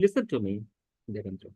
Listen to me, Devendra.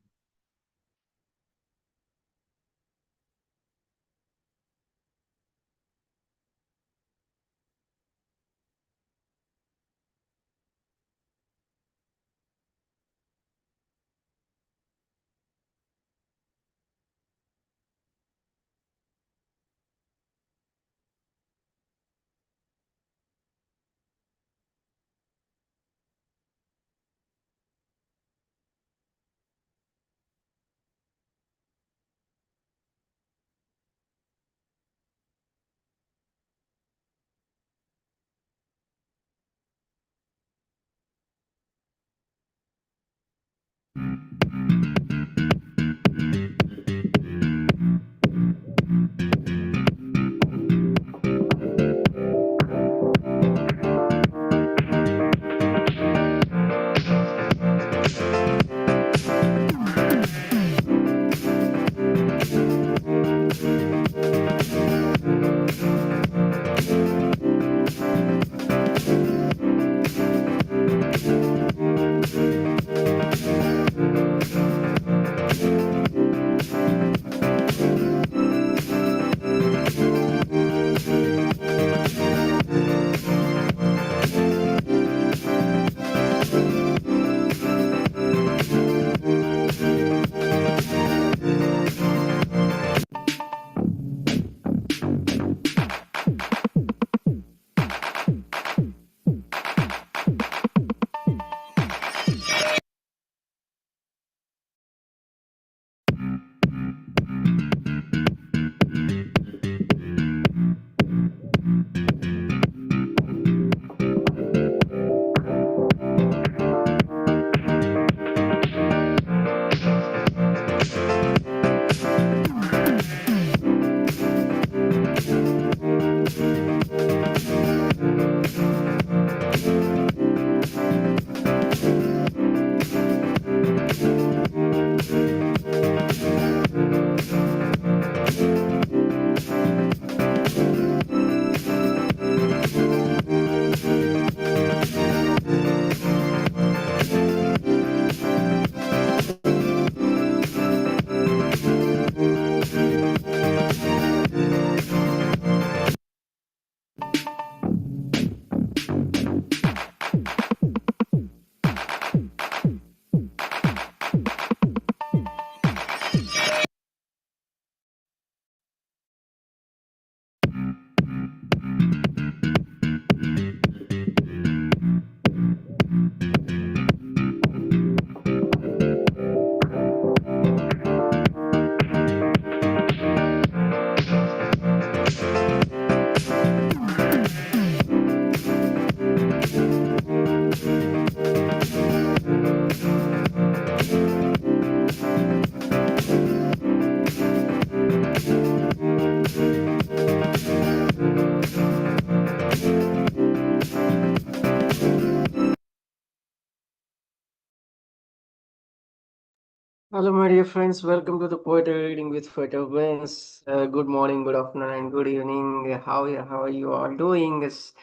Hello, my dear friends. Welcome to the Poetry Reading with Feta Wins. Good morning, good afternoon, and good evening. How are you all doing? It's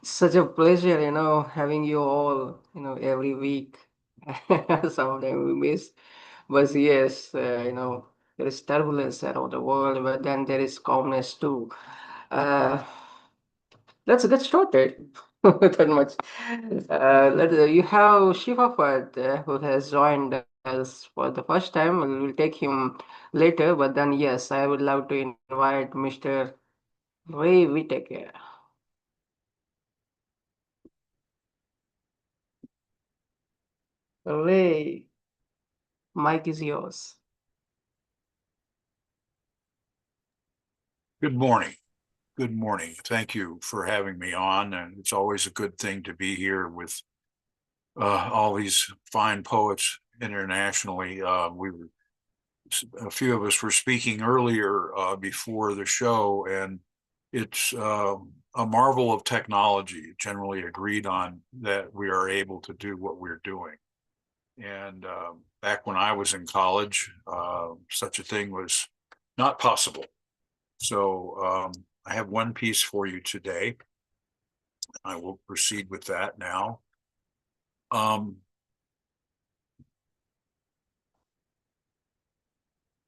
such a pleasure, having you all, every week. Sometimes we miss, but yes, there is turbulence around the world, but then there is calmness too. Uh, let's get started. That much. You have Shifafat, who has joined us for the first time. We'll take him later, but then, yes, I would love to invite Mr. Ray Whitaker. Ray, Mike is yours. Good morning. Good morning. Thank you for having me on. And it's always a good thing to be here with all these fine poets internationally. A few of us were speaking earlier before the show, and it's a marvel of technology, generally agreed on that we are able to do what we're doing. And back when I was in college, such a thing was not possible. So I have one piece for you today. I will proceed with that now. Um,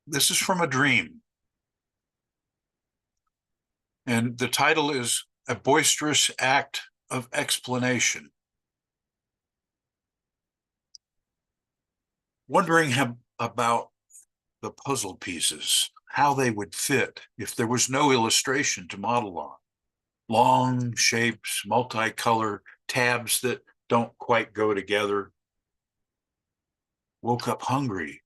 This is from a dream. And the title is A Boisterous Act of Explanation. Wondering about the puzzle pieces, how they would fit if there was no illustration to model on. Long shapes, multicolor tabs that don't quite go together. Woke up hungry.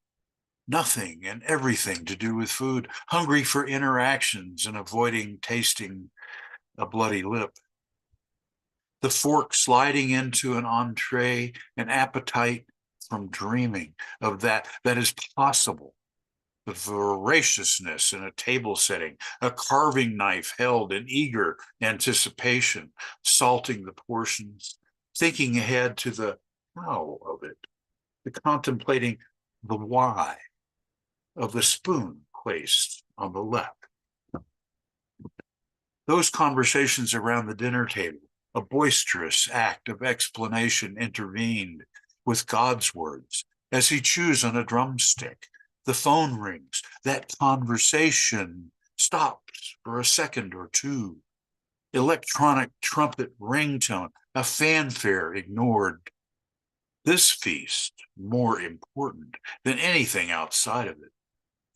Nothing and everything to do with food. Hungry for interactions and avoiding tasting a bloody lip. The fork sliding into an entree, an appetite from dreaming of that is possible. The voraciousness in a table setting, a carving knife held in eager anticipation, salting the portions, thinking ahead to the how of it, the contemplating the why of the spoon placed on the left. Those conversations around the dinner table, a boisterous act of explanation intervened with God's words as he chews on a drumstick. The phone rings. That conversation stops for a second or two. Electronic trumpet ringtone, a fanfare ignored. This feast more important than anything outside of it.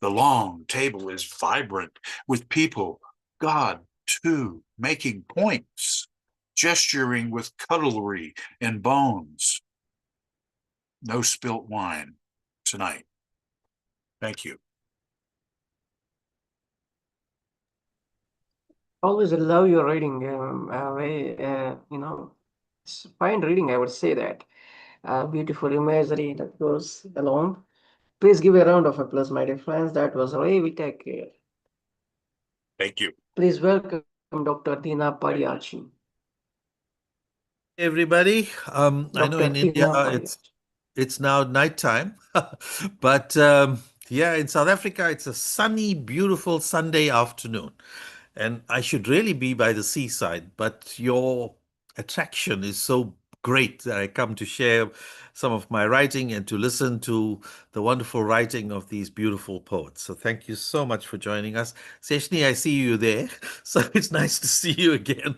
The long table is vibrant with people, God too, making points, gesturing with cutlery and bones. No spilt wine tonight. Thank you. Always love your reading. It's fine reading, I would say that. Beautiful imagery that goes along. Please give a round of applause, my dear friends. That was Ray Whitaker. Thank you. Please welcome Dr. Deena Padayachee. Everybody, I know in India it's now nighttime, but yeah, in South Africa it's a sunny, beautiful Sunday afternoon, and I should really be by the seaside, but your attraction is so great that I come to share some of my writing and to listen to the wonderful writing of these beautiful poets. So thank you so much for joining us. Seshni, I see you there, so it's nice to see you again.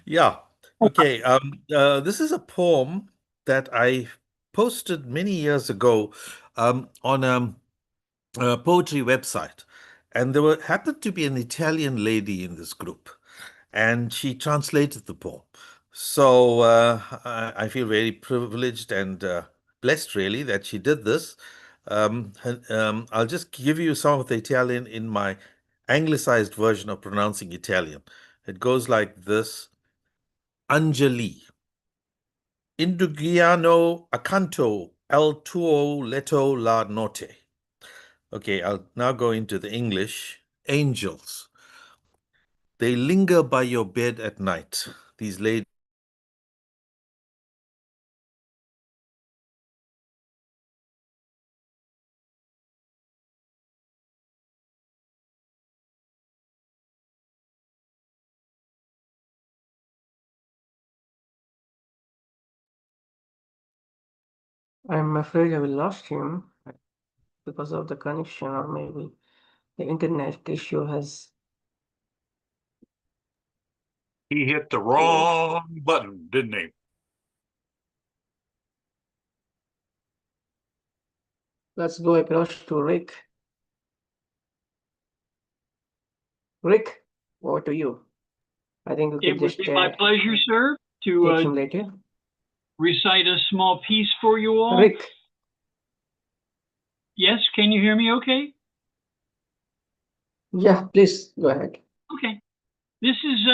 Yeah. Okay, this is a poem that I posted many years ago on a poetry website, and there happened to be an Italian lady in this group, and she translated the poem. So I feel very privileged and blessed, really, that she did this. I'll just give you some of the Italian in my anglicized version of pronouncing Italian. It goes like this. Anjali. Indugiano accanto al tuo letto la notte. Okay, I'll now go into the English. Angels. They linger by your bed at night. These ladies. I'm afraid I will lost him because of the connection, or maybe the internet issue has. He hit the wrong button, didn't he? Let's go across to Rick. Rick, over to you. I think we could just. It would be my pleasure, sir, to take him later. Recite a small piece for you all. Rick. Yes, can you hear me okay? Yeah, please go ahead. Okay. This is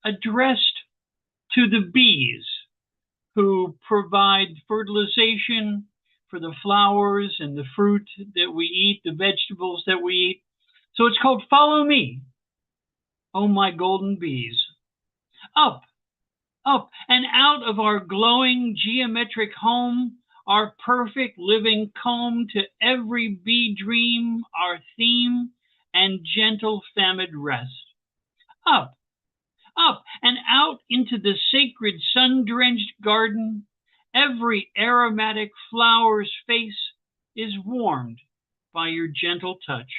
addressed to the bees who provide fertilization for the flowers and the fruit that we eat, the vegetables that we eat. So it's called Follow Me, Oh My Golden Bees. Up, up, and out of our glowing geometric home, our perfect living comb, to every bee dream, our theme, and gentle famid rest. Up, up, and out into the sacred sun-drenched garden, every aromatic flower's face is warmed by your gentle touch.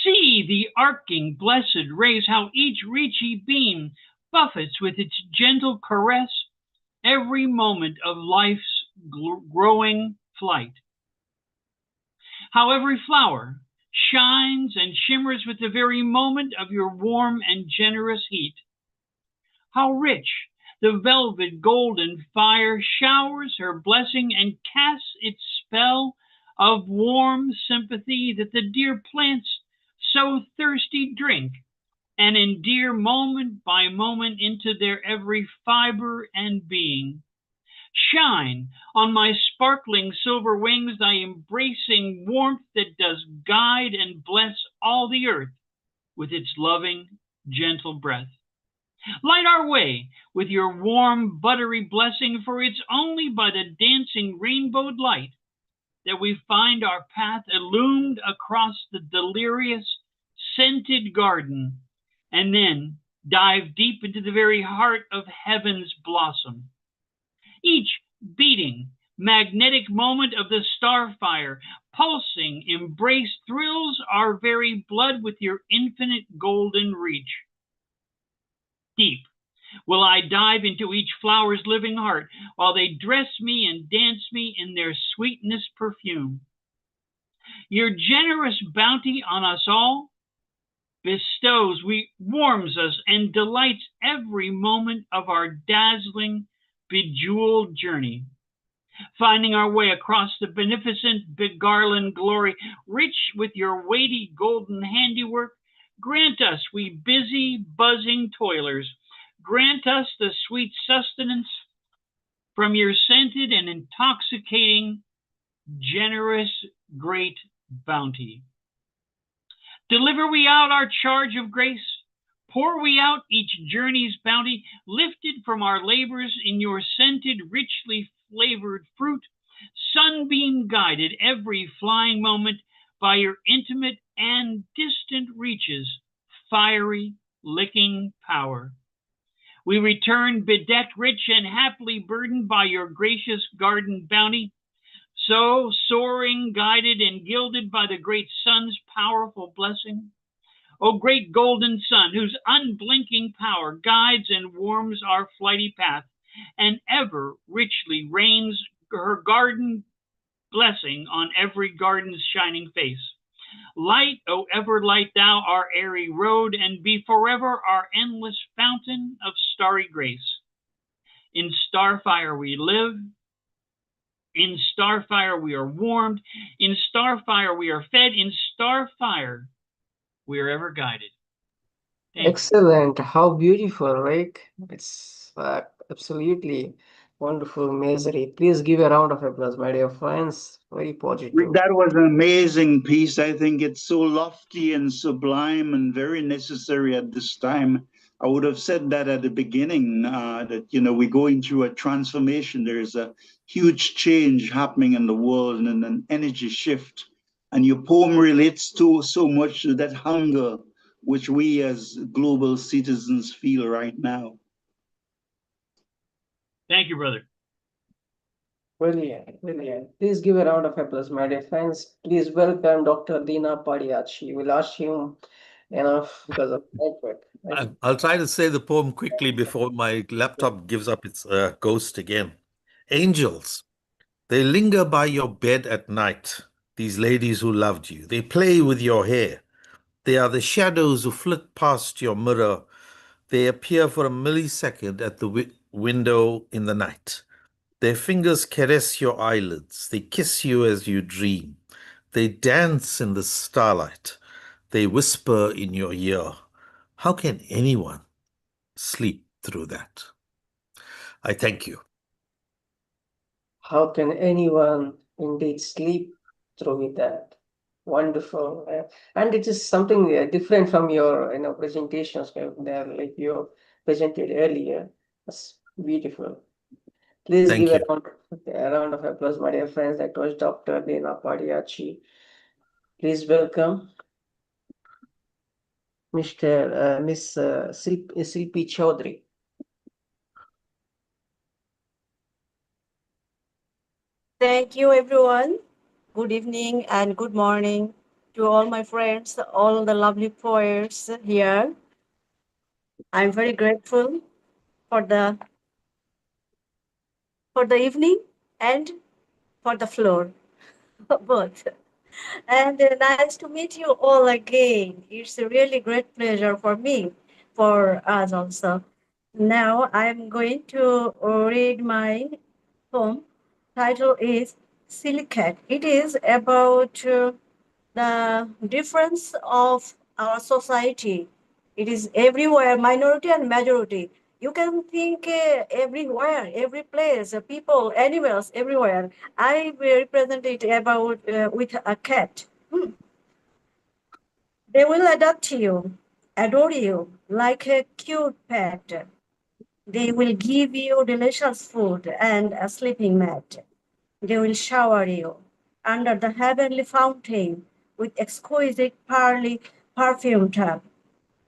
See the arcing blessed rays, how each reachy beam buffets with its gentle caress every moment of life's growing flight. How every flower shines and shimmers with the very moment of your warm and generous heat. How rich the velvet golden fire showers her blessing and casts its spell of warm sympathy that the dear plants so thirsty drink and endear moment by moment into their every fiber and being. Shine on my sparkling silver wings thy embracing warmth that does guide and bless all the earth with its loving, gentle breath. Light our way with your warm, buttery blessing, for it's only by the dancing rainbowed light that we find our path illumined across the delirious, scented garden, and then dive deep into the very heart of heaven's blossom. Each beating, magnetic moment of the starfire, pulsing embrace thrills our very blood with your infinite golden reach. Deep will I dive into each flower's living heart, while they dress me and dance me in their sweetness perfume. Your generous bounty on us all warms us and delights every moment of our dazzling, bejeweled journey. Finding our way across the beneficent begarland glory, rich with your weighty golden handiwork, grant us, we busy, buzzing toilers, grant us the sweet sustenance from your scented and intoxicating, generous, great bounty. Deliver we out our charge of grace, pour we out each journey's bounty, lifted from our labors in your scented, richly flavored fruit, sunbeam guided every flying moment by your intimate and distant reaches, fiery, licking power. We return bedecked, rich, and happily burdened by your gracious garden bounty, so soaring, guided, and gilded by the great sun's powerful blessing. O great golden sun, whose unblinking power guides and warms our flighty path, and ever richly rains her garden blessing on every garden's shining face. Light, O ever light thou our airy road, and be forever our endless fountain of starry grace. In starfire we live, in starfire we are warmed, in starfire we are fed, in starfire we are ever guided. Excellent. How beautiful, right? It's absolutely wonderful, misery. Please give a round of applause, my dear friends. Very positive. That was an amazing piece. I think it's so lofty and sublime and very necessary at this time. I would have said that at the beginning, that, we're going through a transformation. There's a huge change happening in the world and an energy shift. And your poem relates to so much to that hunger which we as global citizens feel right now. Thank you, brother. Brilliant, brilliant. Please give a round of applause, my dear friends. Please welcome Dr. Deena Padayachee. We lost him, because of network. I'll try to say the poem quickly before my laptop gives up its ghost again. Angels, they linger by your bed at night, these ladies who loved you. They play with your hair. They are the shadows who flit past your mirror. They appear for a millisecond at the window in the night. Their fingers caress your eyelids. They kiss you as you dream. They dance in the starlight. They whisper in your ear. How can anyone sleep through that? I thank you. How can anyone indeed sleep through that? Wonderful. And it is something different from your presentations there, like you presented earlier. That's beautiful. Please Thank give you. a round of applause, my dear friends. That was Dr. Deena Padayachee. Please welcome Miss Shilpi Chowdhury. Thank you, everyone. good evening, and good morning to all my friends, all the lovely poets here. I'm very grateful for the evening and for the floor, both. And nice to meet you all again. It's a really great pleasure for me, for us also. Now I'm going to read my poem. Title is Silly Cat. It is about the difference of our society. It is everywhere, minority and majority. You can think everywhere, every place, people, animals, everywhere. I will represent it about with a cat. They will adopt you, adore you like a cute pet. They will give you delicious food and a sleeping mat. They will shower you under the heavenly fountain with exquisite pearly perfume tub.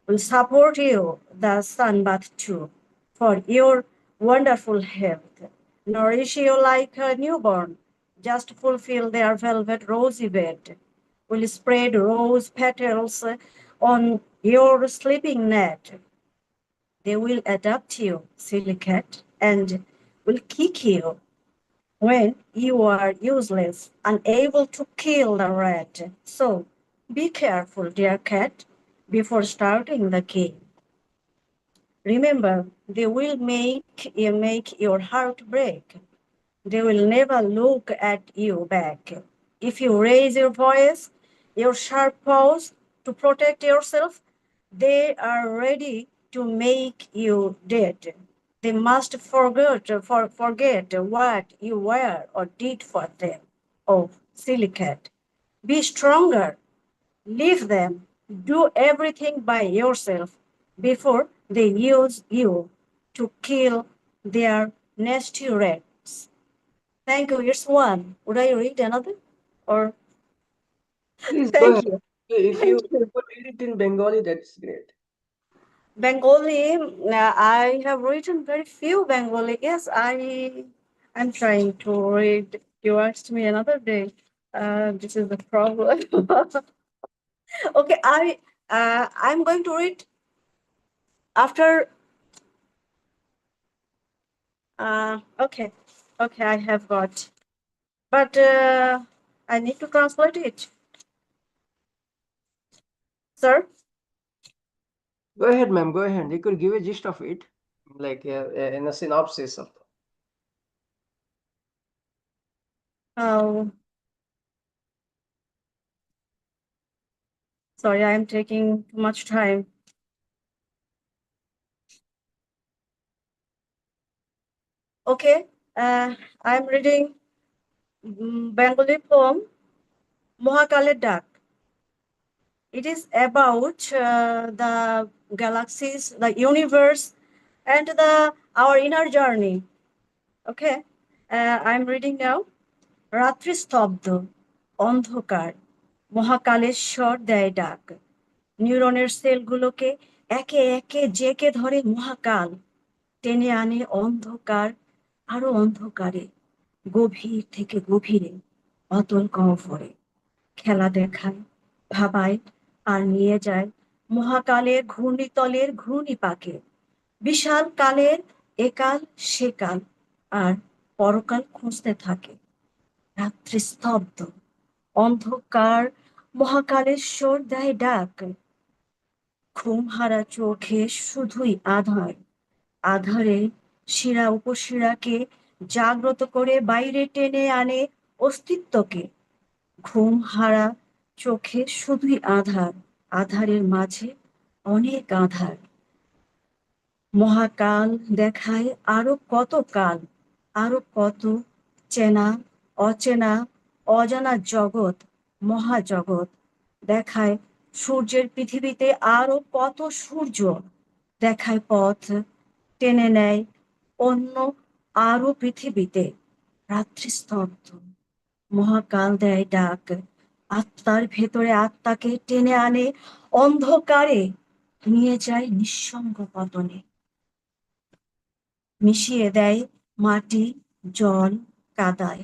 Will support you the sun bath too for your wonderful health. Nourish you like a newborn. Just fulfill their velvet rosy bed. Will spread rose petals on your sleeping net. They will adopt you, silly cat, and will kick you when you are useless, unable to kill the rat. So be careful, dear cat, before starting the game. Remember, they will make your heart break. They will never look at you back. If you raise your voice, your sharp paws to protect yourself, they are ready to make you dead. They must forget what you were or did for them. Oh, silly cat. Be stronger. Leave them. Do everything by yourself before they use you to kill their nasty rats. Thank you. It's one. Would I read another? Or Please go thank ahead. you. If Thank you you. could read it in Bengali, that's great. Bengali, I have written very few Bengali. Yes, I'm trying to read. You asked me another day. This is the problem. Okay, I'm going to read after. Okay, okay, I have got, but I need to translate it, sir. Go ahead, ma'am. Go ahead. You could give a gist of it, like in a synopsis of. Oh, sorry, I am taking too much time. Okay, I'm reading Bengali poem Mohakale Dak. It is about the galaxies, the universe, and our inner journey. Okay, I'm reading now. রাত্রি স্তব্ধ অন্ধকার মহাকালেশ্বর দেয় ডাক নিউরনের সেলগুলোকে একে একে JK ধরে মহাকাল টেনে আনে অন্ধকার আরো অন্ধকারে গভীর থেকে গভীরে অতল গহ্বরে খেলা দেখায় ভাবায় আর নিয়ে যায় মহাকালের ঘূর্ণিতলের ঘূর্ণিপাকে বিশাল কালের একাল সেকাল আর পরকাল খুঁজতে থাকে রাত্রি স্তব্ধ অন্ধকার মহাকালেশ্বর দেয় ডাক ঘুমহারা চোখে শুধুই আধার আধারে শিরা উপশিরাকে জাগ্রত করে বাইরে টেনে আনে অস্তিত্বকে ঘুম হারা চোখে শুধুই আধার আধারের মাঝে অনেক আধার মহাকাল দেখায় আরো কত কাল আরো কত চেনা অচেনা অজানা জগৎ মহাজগৎ দেখায় সূর্যের পৃথিবীতে আরো কত সূর্য দেখায় পথ টেনে নেয় অন্য আরো পৃথিবীতে রাত্রি স্তব্ধ মহাকাল দেয় ডাক আত্মার ভেতরে আত্মাকে টেনে আনে অন্ধকারে নিয়ে যায় নিঃসঙ্গ পতনে মিশিয়ে দেয় মাটি জল কাদায়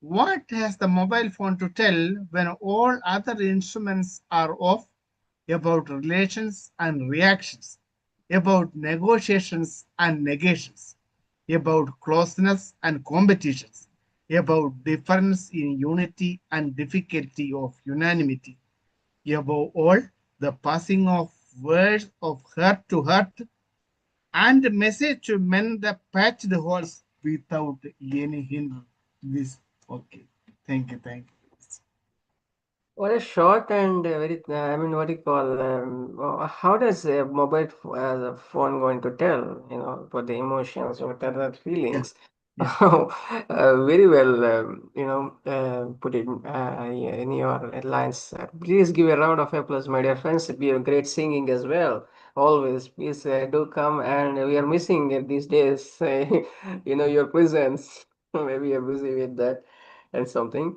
What has the mobile phone to tell when all other instruments are off? About relations and reactions, about negotiations and negations, about closeness and competitions, about difference in unity and difficulty of unanimity, above all, the passing of words of heart to heart and message to mend the patched holes without any hindrance. This okay. Thank you. Thank you. What a short and very, I mean, what do you call, how does a phone going to tell, for the emotions or the Yeah. feelings? Yeah. Very well, put it in your lines. Please give a round of applause, my dear friends. Be a great singing as well. Always, please do come, and we are missing these days, your presence. Maybe you're busy with that and something.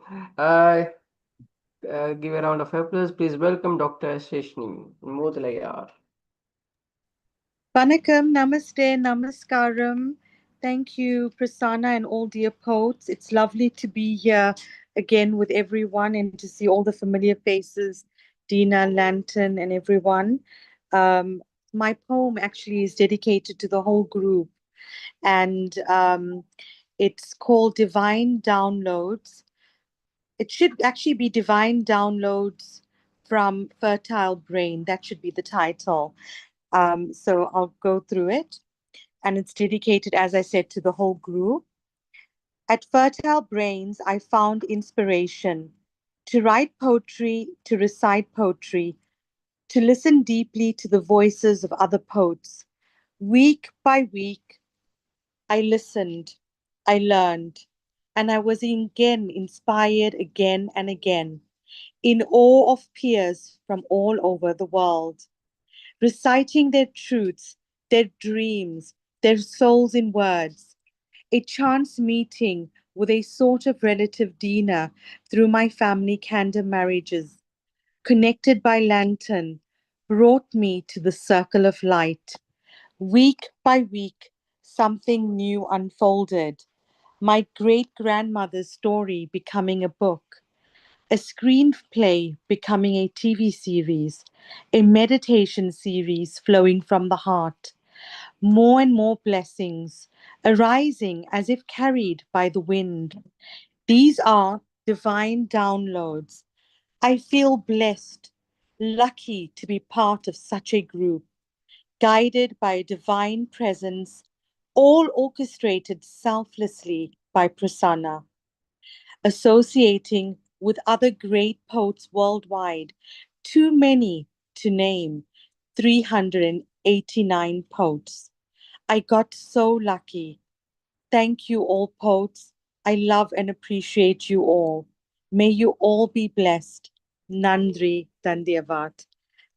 Give a round of applause. Please welcome Dr. Seshni Moodliar. Vanakkam, namaste, namaskaram. Thank you, Prasanna and all dear poets. It's lovely to be here again with everyone and to see all the familiar faces, Deena, Lantern, and everyone. My poem actually is dedicated to the whole group, and it's called Divine Downloads. It should actually be Divine Downloads from Fertile Brain. That should be the title. So I'll go through it. And it's dedicated, as I said, to the whole group. At Fertile Brains, I found inspiration to write poetry, to recite poetry, to listen deeply to the voices of other poets. Week by week, I listened, I learned, and I was again inspired again and again, in awe of peers from all over the world, reciting their truths, their dreams, their souls in words. A chance meeting with a sort of relative Deena through my family candor marriages, connected by lantern, brought me to the circle of light. Week by week, something new unfolded. My great grandmother's story becoming a book, a screenplay becoming a TV series, a meditation series flowing from the heart, more and more blessings arising as if carried by the wind. These are divine downloads. I feel blessed, lucky to be part of such a group, guided by a divine presence, all orchestrated selflessly by Prasanna, associating with other great poets worldwide, too many to name, 389 poets. I got so lucky. Thank you, all poets. I love and appreciate you all. May you all be blessed. Nandri Dandyavad.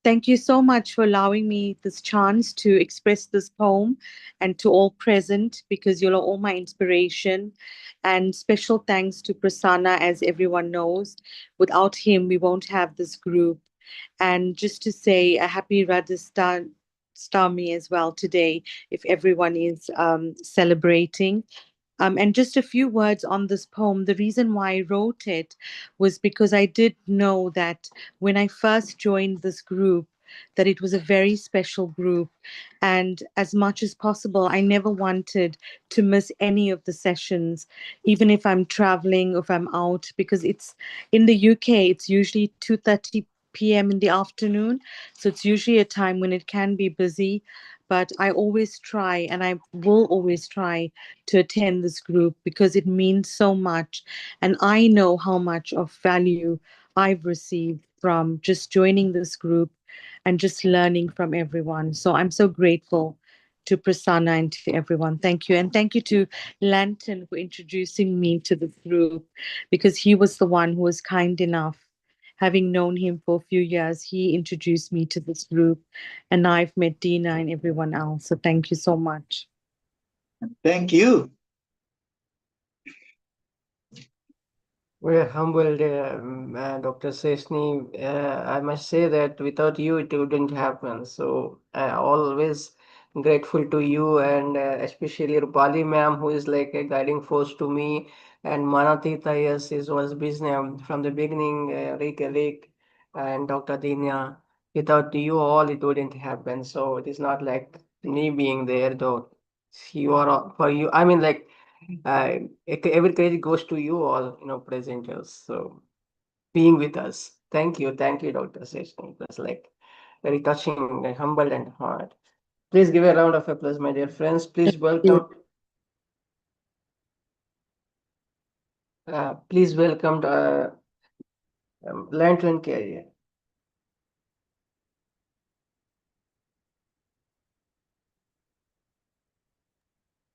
Thank you so much for allowing me this chance to express this poem and to all present because you're all my inspiration. And special thanks to Prasanna, as everyone knows. Without him, we won't have this group. And just to say a happy Radhastami as well today, if everyone is celebrating. And just a few words on this poem. The reason why I wrote it was because I did know that when I first joined this group, that it was a very special group. And as much as possible, I never wanted to miss any of the sessions, even if I'm traveling or if I'm out, because it's in the UK, it's usually 2:30 p.m. in the afternoon. So it's usually a time when it can be busy. But I always try, and I will always try to attend this group because it means so much. And I know how much of value I've received from just joining this group and just learning from everyone. So I'm so grateful to Prasanna and to everyone. Thank you. And thank you to Lantern for introducing me to the group because he was the one who was kind enough. Having known him for a few years, he introduced me to this group, and I've met Deena and everyone else. So thank you so much. Thank you. We're humbled, Dr. Seshni. I must say that without you, it wouldn't happen. So always grateful to you and especially Roopali ma'am, who is like a guiding force to me And Manatita, yes, is was business from the beginning, Rick, and Dr. Deena. Without you all, it wouldn't happen. So it is not like me being there, though. You are for you. I mean, like, every credit goes to you all, presenters. So being with us. Thank you, Dr. Seshni. It was like very touching, humble and hard. Please give a round of applause, my dear friends. Please welcome. Please welcome Lantern Carrier.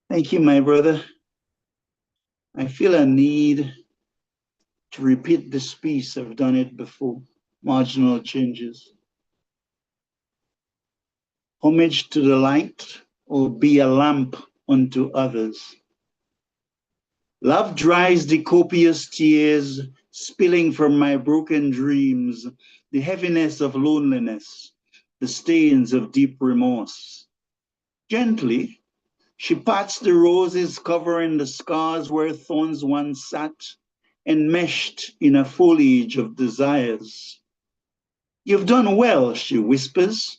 Thank you, my brother. I feel a need to repeat this piece. I've done it before. Marginal changes. Homage to the light, or be a lamp unto others. Love dries the copious tears spilling from my broken dreams, the heaviness of loneliness, the stains of deep remorse. Gently, she pats the roses covering the scars where thorns once sat, enmeshed in a foliage of desires. You've done well, she whispers.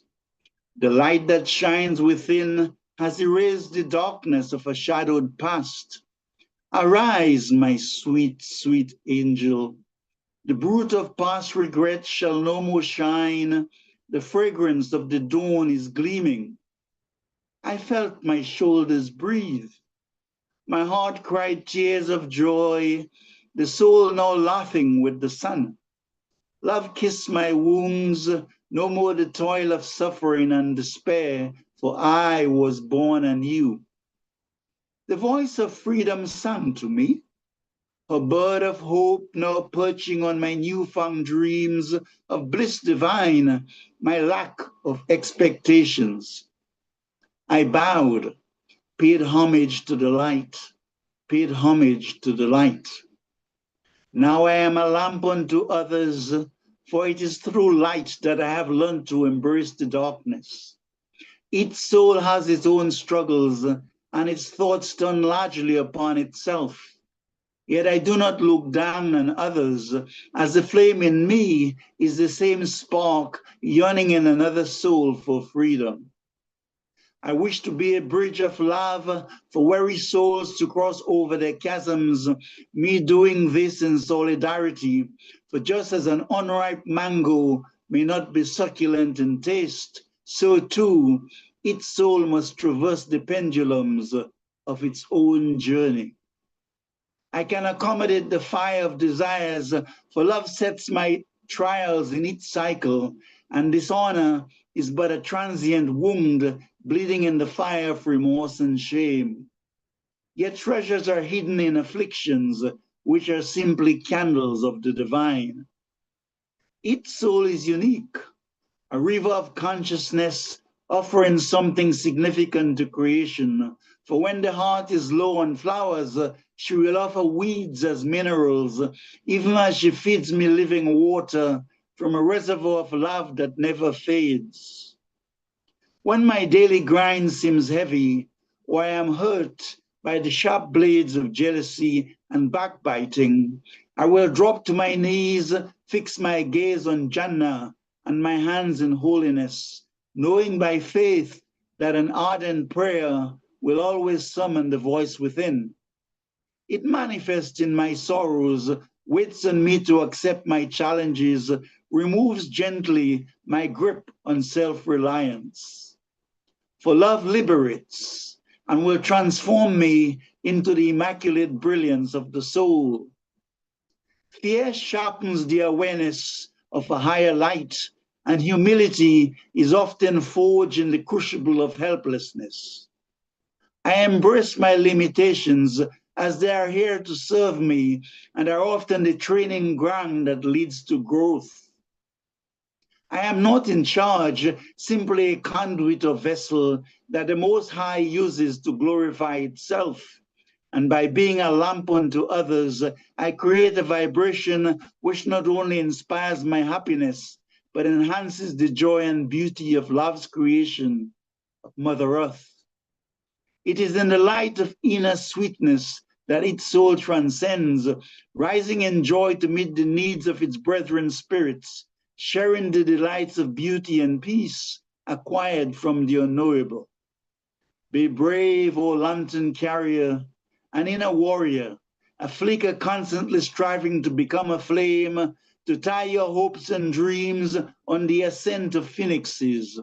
The light that shines within has erased the darkness of a shadowed past. Arise, my sweet, sweet angel. The brute of past regrets shall no more shine. The fragrance of the dawn is gleaming. I felt my shoulders breathe. My heart cried tears of joy, the soul now laughing with the sun. Love kissed my wounds, no more the toil of suffering and despair, for I was born anew. The voice of freedom sang to me, a bird of hope now perching on my newfound dreams of bliss divine, my lack of expectations. I bowed, paid homage to the light, paid homage to the light. Now I am a lamp unto others, for it is through light that I have learned to embrace the darkness. Each soul has its own struggles, and its thoughts turn largely upon itself. Yet I do not look down on others, as the flame in me is the same spark yearning in another soul for freedom. I wish to be a bridge of love for weary souls to cross over their chasms, me doing this in solidarity, for just as an unripe mango may not be succulent in taste, so too each soul must traverse the pendulums of its own journey. I can accommodate the fire of desires, for love sets my trials in each cycle, and dishonor is but a transient wound bleeding in the fire of remorse and shame. Yet treasures are hidden in afflictions, which are simply candles of the divine. Each soul is unique, a river of consciousness offering something significant to creation. For when the heart is low on flowers, she will offer weeds as minerals, even as she feeds me living water from a reservoir of love that never fades. When my daily grind seems heavy, or I am hurt by the sharp blades of jealousy and backbiting, I will drop to my knees, fix my gaze on Jannah and my hands in holiness, knowing by faith that an ardent prayer will always summon the voice within. It manifests in my sorrows, waits on me to accept my challenges, removes gently my grip on self-reliance. For love liberates and will transform me into the immaculate brilliance of the soul. Fear sharpens the awareness of a higher light, and humility is often forged in the crucible of helplessness. I embrace my limitations as they are here to serve me and are often the training ground that leads to growth. I am not in charge, simply a conduit or vessel that the Most High uses to glorify itself. And by being a lamp unto others, I create a vibration which not only inspires my happiness, but enhances the joy and beauty of love's creation of Mother Earth. It is in the light of inner sweetness that its soul transcends, rising in joy to meet the needs of its brethren spirits, sharing the delights of beauty and peace acquired from the unknowable. Be brave, O lantern carrier, an inner warrior, a flicker constantly striving to become a flame, to tie your hopes and dreams on the ascent of phoenixes.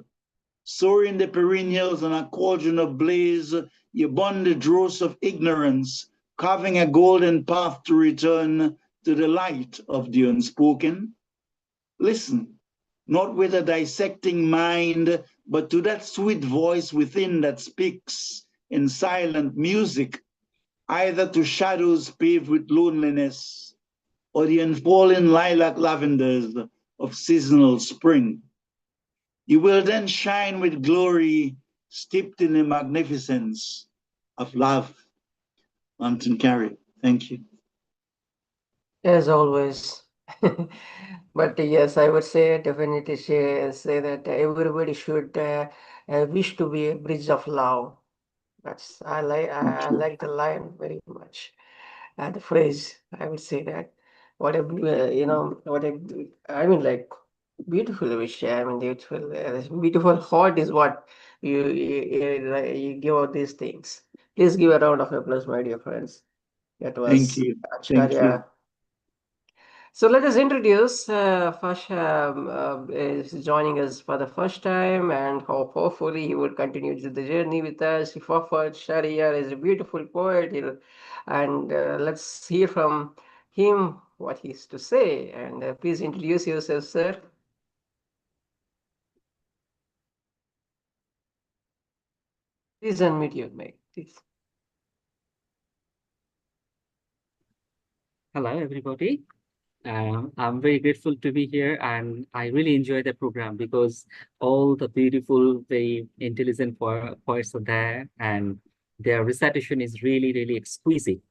Soaring the perennials on a cauldron of blaze, you burn the dross of ignorance, carving a golden path to return to the light of the unspoken. Listen, not with a dissecting mind, but to that sweet voice within that speaks in silent music, either to shadows paved with loneliness or the unfalling lilac lavenders of seasonal spring. You will then shine with glory, steeped in the magnificence of love. Mountain Carry. Thank you. As always. But yes, I would say definitely say that everybody should wish to be a bridge of love. That's I like the line very much. The phrase, I would say that. What a what a I mean like beautiful wish. I mean beautiful heart is what you give out these things. Please give a round of applause, my dear friends. That Thank was you. Thank you. Acharya. So let us introduce Fash is joining us for the first time, and hopefully he will continue the journey with us. Shiffat Shahriar is a beautiful poet, and let's hear from him what he's to say. And please introduce yourself, sir. Please unmute your mic, please. Hello, everybody. I'm very grateful to be here, and I really enjoy the program because all the beautiful, very intelligent poets are there, and their recitation is really, really exquisite.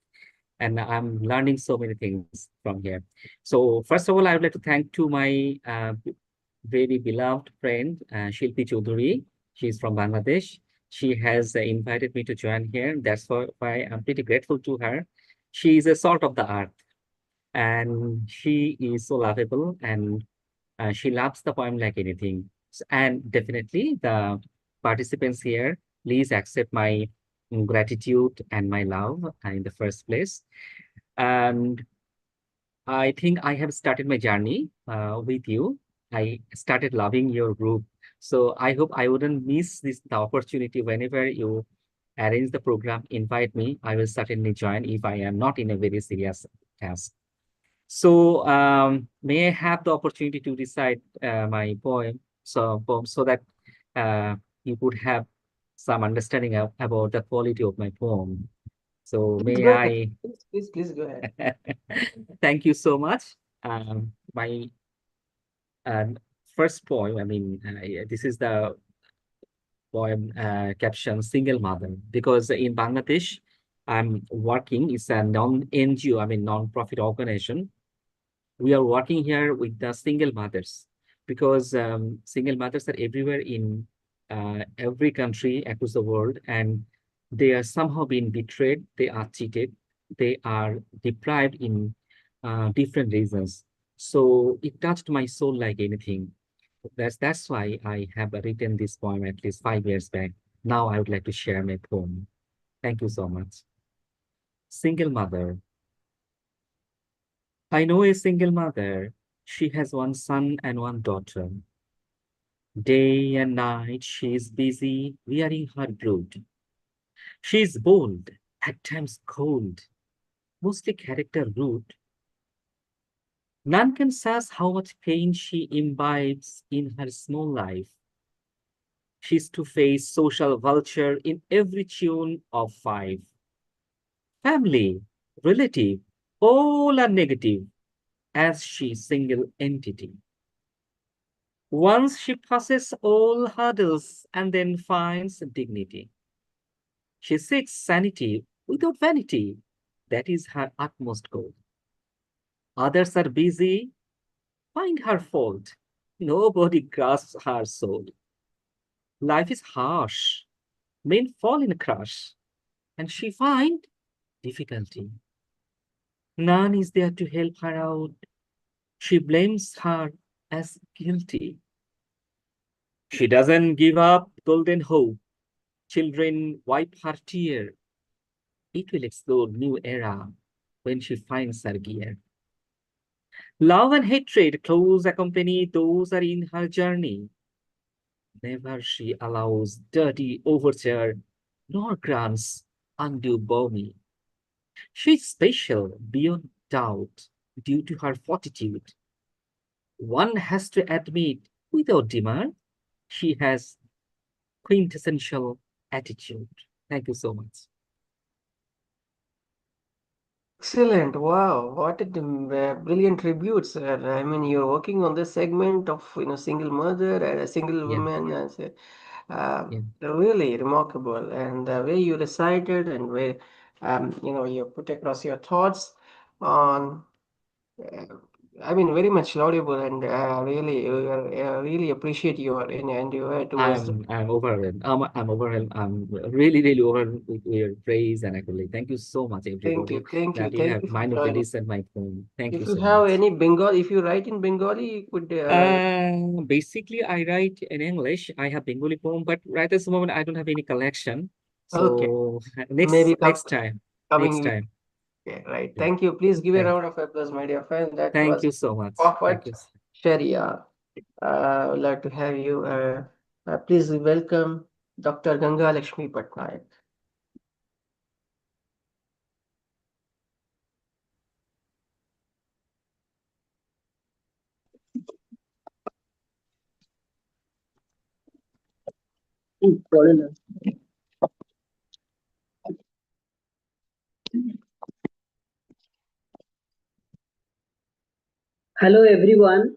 And I'm learning so many things from here. So first of all, I would like to thank to my very beloved friend, Shilpi Chowdhury. She's from Bangladesh. She has invited me to join here. That's why I'm pretty grateful to her. She is a salt of the earth, and she is so lovable, and she loves the poem like anything. And definitely the participants here, please accept my gratitude and my love in the first place. And I think I have started my journey with you. I started loving your group. So I hope I wouldn't miss the opportunity whenever you arrange the program, invite me. I will certainly join if I am not in a very serious task. So may I have the opportunity to recite my poem, so that you could have some understanding about the quality of my poem. So Please may go I? ahead. Please go ahead. Thank you so much. My first poem, this is the poem caption Single Mother, because in Bangladesh, I'm working, it's a non-NGO, non-profit organization. We are working here with the single mothers, because single mothers are everywhere in every country across the world, and they are somehow being betrayed, they are cheated, they are deprived in different reasons. So it touched my soul like anything. That's why I have written this poem at least 5 years back. Now I would like to share my poem. Thank you so much. Single mother. I know a single mother. She has one son and one daughter. Day and night she is busy rearing her brood. She is bold, at times cold, mostly character rude. None can suss how much pain she imbibes in her small life. She's to face social vulture in every tune of five. Family, relative, all are negative as she single entity. Once she passes all hurdles and then finds dignity. She seeks sanity without vanity. That is her utmost goal. Others are busy, find her fault. Nobody grasps her soul. Life is harsh. Men fall in a crush. And she find difficulty. None is there to help her out. She blames her as guilty. She doesn't give up golden hope. Children wipe her tear. It will explore new era when she finds her gear. Love and hatred close accompany those are in her journey. Never she allows dirty overture, nor grants undue balmy. She's special beyond doubt due to her fortitude. One has to admit without demand, she has quintessential attitude. Thank you so much. Excellent. Wow. What a brilliant tribute, sir. I mean, you're working on this segment of, single mother and a single Yeah, woman as a, yeah. really remarkable. And the way you recited and way, you put across your thoughts on, uh, I mean, very much laudable and really, really appreciate your endeavor towards the. I'm overwhelmed. I'm overwhelmed. I'm really, really overwhelmed with your praise and accolade. Thank you so much, Thank everybody, you. Thank you. that you Thank have you for mind of joining. listen my phone. Thank you If you so have much. any Bengali, if you write in Bengali, you could. Basically, I write in English. I have Bengali poem, but right this moment, I don't have any collection. Okay. So Maybe next time, next coming week. time. Okay, right. Yeah. Thank you. Please give a Thank, round of applause, my dear friend. That thank was you so much. Thank Shiffat you. Shahriar. I would like to have you. Please welcome Dr. Gangalaxmi Patnaik. Hello everyone,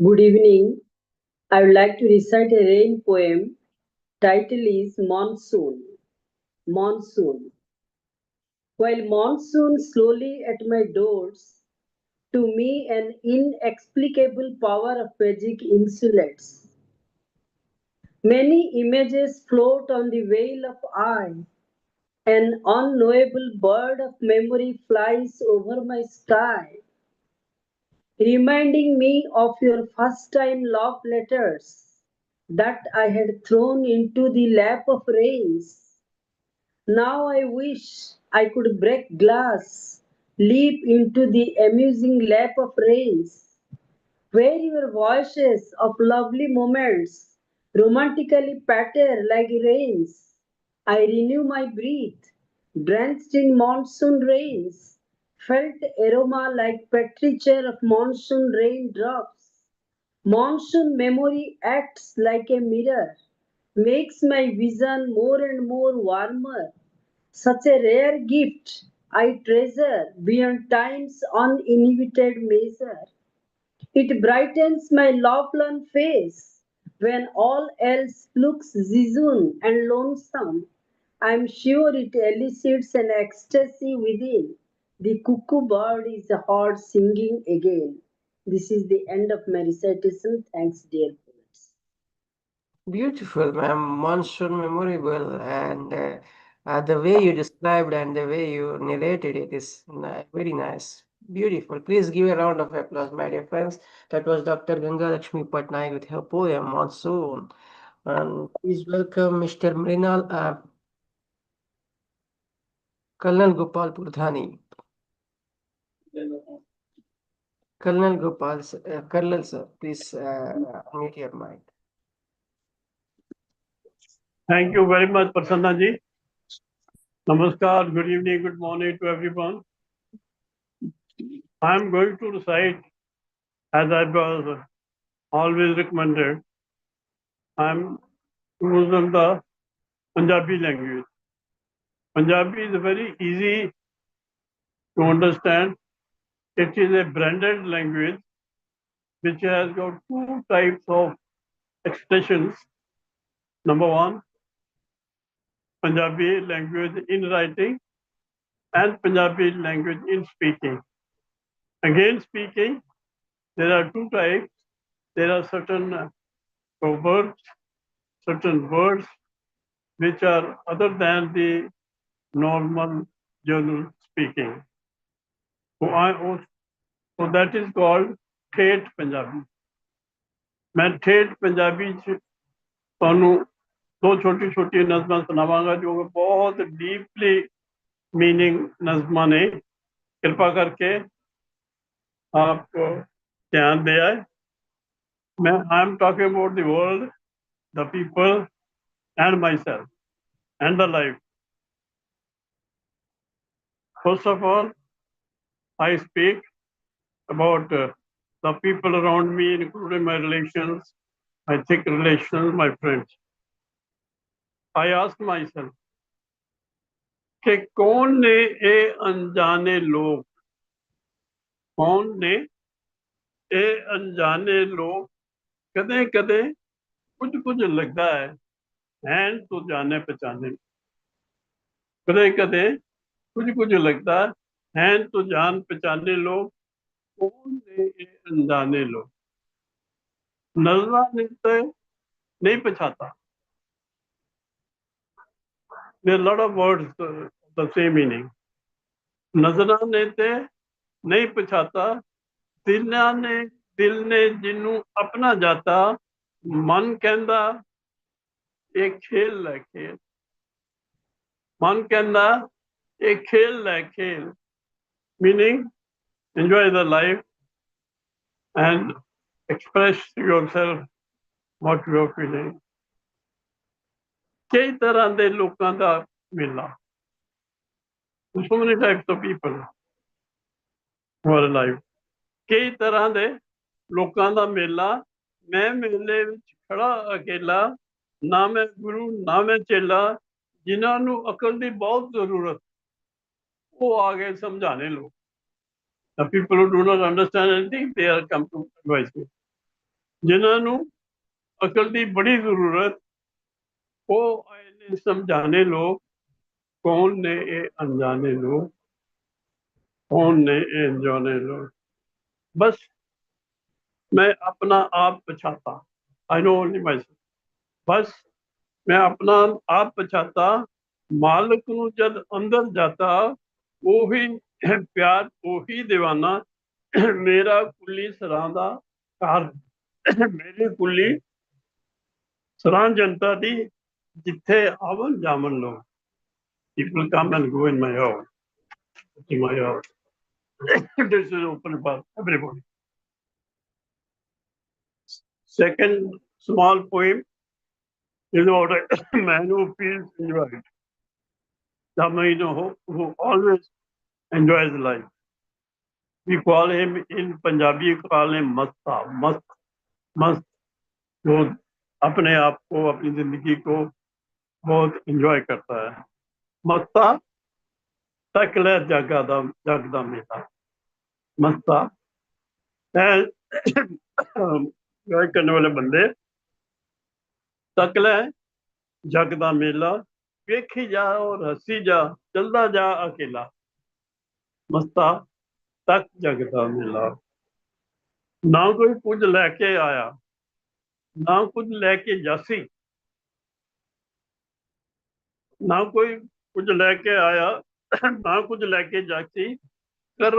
good evening. I would like to recite a rain poem. Title is Monsoon. Monsoon. While monsoon slowly at my doors, to me an inexplicable power of magic insulates. Many images float on the veil of eye. An unknowable bird of memory flies over my sky, reminding me of your first time love letters that I had thrown into the lap of rains. Now I wish I could break glass, leap into the amusing lap of rains, where your voices of lovely moments romantically patter like rains. I renew my breath, drenched in monsoon rains, felt aroma like petrichor of monsoon raindrops. Monsoon memory acts like a mirror, makes my vision more and more warmer. Such a rare gift I treasure beyond time's uninhibited measure. It brightens my lovelorn face when all else looks jejune and lonesome. I am sure it elicits an ecstasy within. The cuckoo bird is heard singing again. This is the end of my recitation. Thanks, dear poets. Beautiful, ma'am. Monsoon memorable, and the way you described and the way you narrated it is very nice. Beautiful. Please give a round of applause, my dear friends. That was Dr. Gangalaxmi Patnaik with her poem Monsoon. And please welcome Mr. Mrinal, Colonel Gopal Purdhani. Colonel Gopal, Colonel sir, please unmute your mic. Thank you very much, Prasanna ji. Namaskar, good evening, good morning to everyone. I am going to recite, as I was always recommended, I am using the Punjabi language. Punjabi is very easy to understand. It is a branded language which has got two types of expressions. Number one, Punjabi language in writing and Punjabi language in speaking. Again, speaking, there are two types. There are certain proverbs, certain words which are other than the normal general speaking. So that is called ਠੇਠ Punjabi. मैं ठेठ पंजाबी च ਤੁਹਾਨੂੰ दो छोटी छोटी नज़मां सुनावांगा जो बहुत डीपली मीनिंग नज़मां ने, कृपा करके आपको ध्यान दिया है। मैं I am talking about the world, the people and my self and the life. First of all I speak about the people around me, including my relations, my thick relations, my friends. I ask myself कि कौन ने ये अनजाने लोग, कौन ने ये अनजाने लोग कदे कदे कुछ कुछ लगता है तो जाने पहचाने, कदे कदे कुछ कुछ लगता है तो जान पहचाने लोग, कौन ने ये अनजाने लोग। नजरा ने तो नहीं पछाता। There are a lot of words the same meaning. नजरा ने ते नहीं पछाता, दिल ने जिन्नू अपना जाता, मन कहंदा एक खेल है खेल, मन कहंदा एक खेल है खेल, meaning enjoy the life and express yourself what you are feeling. कई तरह के लोगों का मेला, so many types of people who are alive. कई तरह के लोगों का मेला, मैं मेले विच खड़ा अकेला, ना मैं गुरु ना मैं चेला, जिन्होंने अकल की बहुत जरूरत वो आगे समझाने लोग। The people who do not understand anything, they are come to advise me. जिन्होंने अकल की बड़ी जरूरत वो आए समझाने लोग, कौन ने ये अनजाने लोग, कौन ने ये अनजाने लोग। बस मैं अपना आप पछाता, I know only myself. बस मैं अपना आप पछाता, मालिक नू जद अंदर जाता, वही प्यार वही दीवाना, मेरा कुली सरांदा कार, मेरी कुली सरां जनता दी, जिथे आवन जावन लोग। People come and go in my house. In my house. This is open for everybody. Second small poem is about a man who feels enjoyed. The man who always enjoys life. We call him in Punjabi, call him masta, mast, जो अपने आप को, अपनी जिंदगी को बहुत enjoy करता है। मस्ता तकले जगदा मेला, मस्ता enjoy करने वाले बंदे, तकले जगदा मेला, वेखी जा और हसी जा, चलदा जा अकेला, मस्ता तक जगदा मेला। ना कोई कुछ लैके आया, ना कुछ लैके जासी, ना कोई कुछ लैके आया, ना कुछ लैके जासी, कर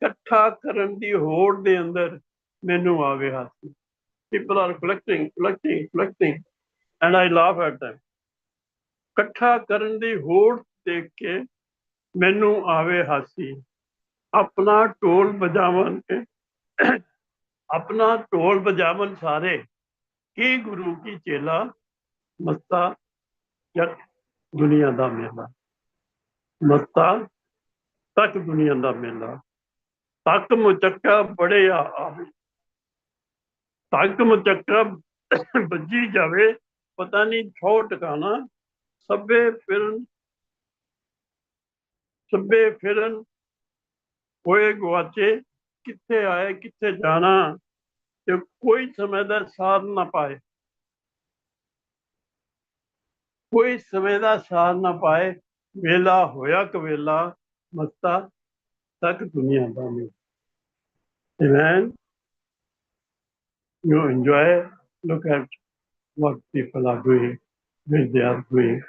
कट्ठा करन दी होड़ दे अंदर मैनू आवे हासी। People are collecting and I laugh at them. कट्ठा करन दी होड़ देख के मैनू आवे हासी, अपना ढोल बजावन के अपना ढोल बजावन सारे, की गुरु की चेला, मस्ता जट दुनिया दा मेला, मस्ता तक दुनिया दा मेला, तक मुचक्का बड़े आवे, तक मुचक्का बजी जावे, पता नहीं छो टकाना, सब्बे फिरन होए गुआचे, किथे आए किथे जाना, ते कोई समय दा सार ना पाए, कोई समय दा सार ना पाए, वेला होया कवेला, मस्ता तक दुनिया दा मेला। Amen. You enjoy, look at what people are doing, which they are doing.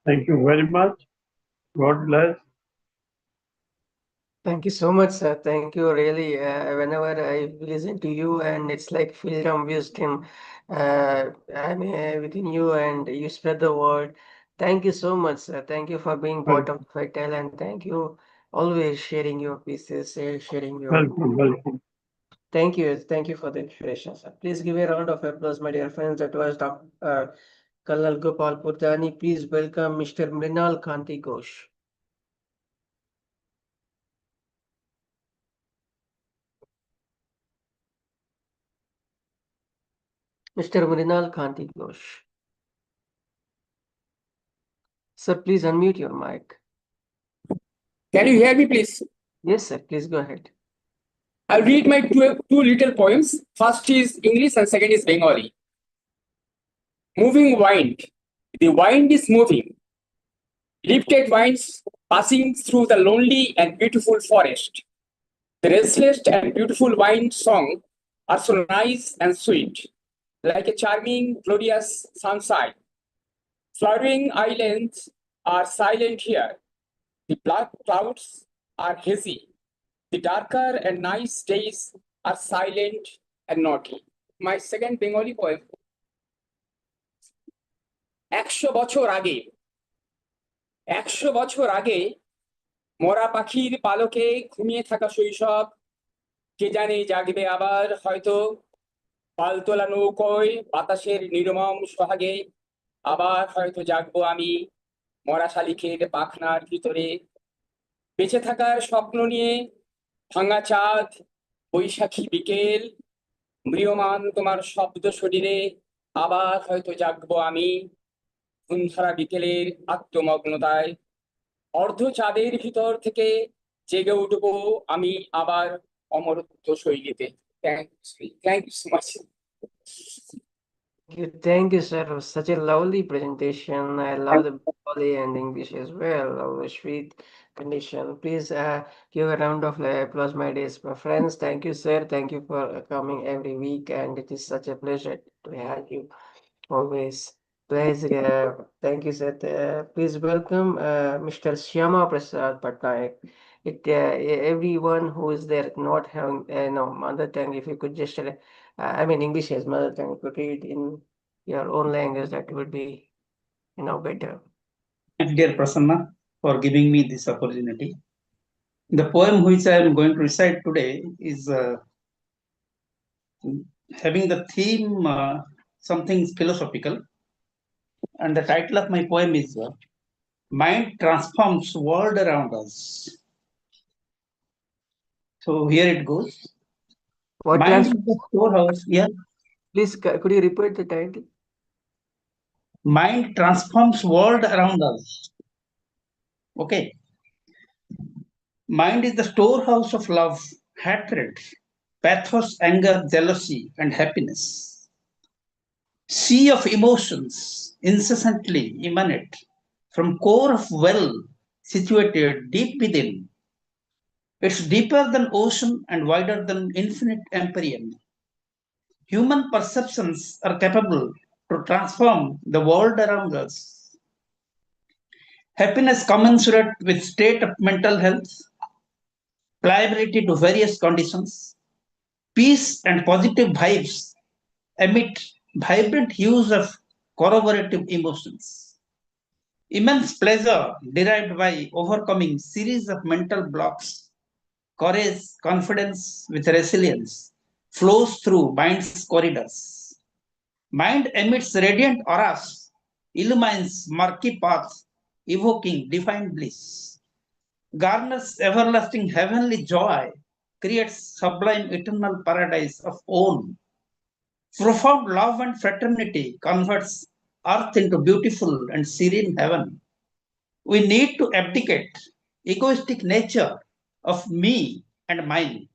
Thank you very much. God bless. Thank you so much, sir. Thank you, really. Whenever I listen to you, and it's like filled from wisdom, I mean, within you, and you spread the word. Thank you so much, sir. Thank you for being part of Vital, and thank you always sharing your pieces, sharing your. Welcome. Thank you for the inspiration, sir. Please give a round of applause, my dear friends. That was Dr. Colonel Gopal Purdhani. Please welcome Mr. Mrinal Kanti Ghosh. Mr. Mrinal Kanti Ghosh. Sir, please unmute your mic. Can you hear me, please? Yes, sir. Please go ahead. I'll read my two little poems. First is English and second is Bengali. Moving wind. The wind is moving. Lifted winds passing through the lonely and beautiful forest. The restless and beautiful wind song are so nice and sweet, like a charming, glorious sunshine. Flowering islands are silent here. The black clouds are hazy. The darker and nice days are silent and naughty. My second Bengali poem. 100 বছর আগে 100 বছর আগে মরা পাখির পালকে ঘুমিয়ে থাকা শৈশব কে জানে জাগবে আবার হয়তো পালতোলা নৌকোয় বাতাসের নির্মম সোহাগে আবার হয়তো জাগবো আমি মরা শালিকের পাখনার ভিতরে বেঁচে থাকার স্বপ্ন নিয়ে ভাঙা চাঁদ বৈশাখী বিকেল ম্রিয়মান তোমার শব্দ শরীরে আবার হয়তো জাগবো আমি ধুন্ধরা বিকেলের আত্মমগ্নতায় অর্ধ চাঁদের ভিতর থেকে জেগে উঠবো আমি আবার অমরত্ব শৈলীতে thank you so much Thank you, sir. It was such a lovely presentation. I love the Bengali and English as well. Love the sweet condition. Please give a round of applause, my dear friends. Thank you, sir. Thank you for coming every week, and it is such a pleasure to have you always. Please, thank you, sir. Please welcome Mr. Shyamaprasad Patnaik. Everyone who is there not having no mother tongue, if you could just I mean English as mother tongue, could read in your own language, that would be better. Dear Prasanna, for giving me this opportunity. The poem which I am going to recite today is having the theme something philosophical, and the title of my poem is Mind Transforms World Around Us. So here it goes. What Mind is the storehouse. Yeah. Please, could you repeat the title? Mind transforms world around us. Okay. Mind is the storehouse of love, hatred, pathos, anger, jealousy, and happiness. Sea of emotions incessantly emanate from core of well situated deep within. It's deeper than ocean and wider than infinite empyrean. Human perceptions are capable to transform the world around us. Happiness commensurate with state of mental health, pliability to various conditions, peace and positive vibes emit vibrant hues of corroborative emotions. Immense pleasure derived by overcoming series of mental blocks, courage, confidence with resilience flows through mind's corridors. Mind emits radiant auras, illumines murky paths, evoking divine bliss, garners everlasting heavenly joy, creates sublime eternal paradise of own. Profound love and fraternity converts earth into beautiful and serene heaven. We need to abdicate egoistic nature of me and mine.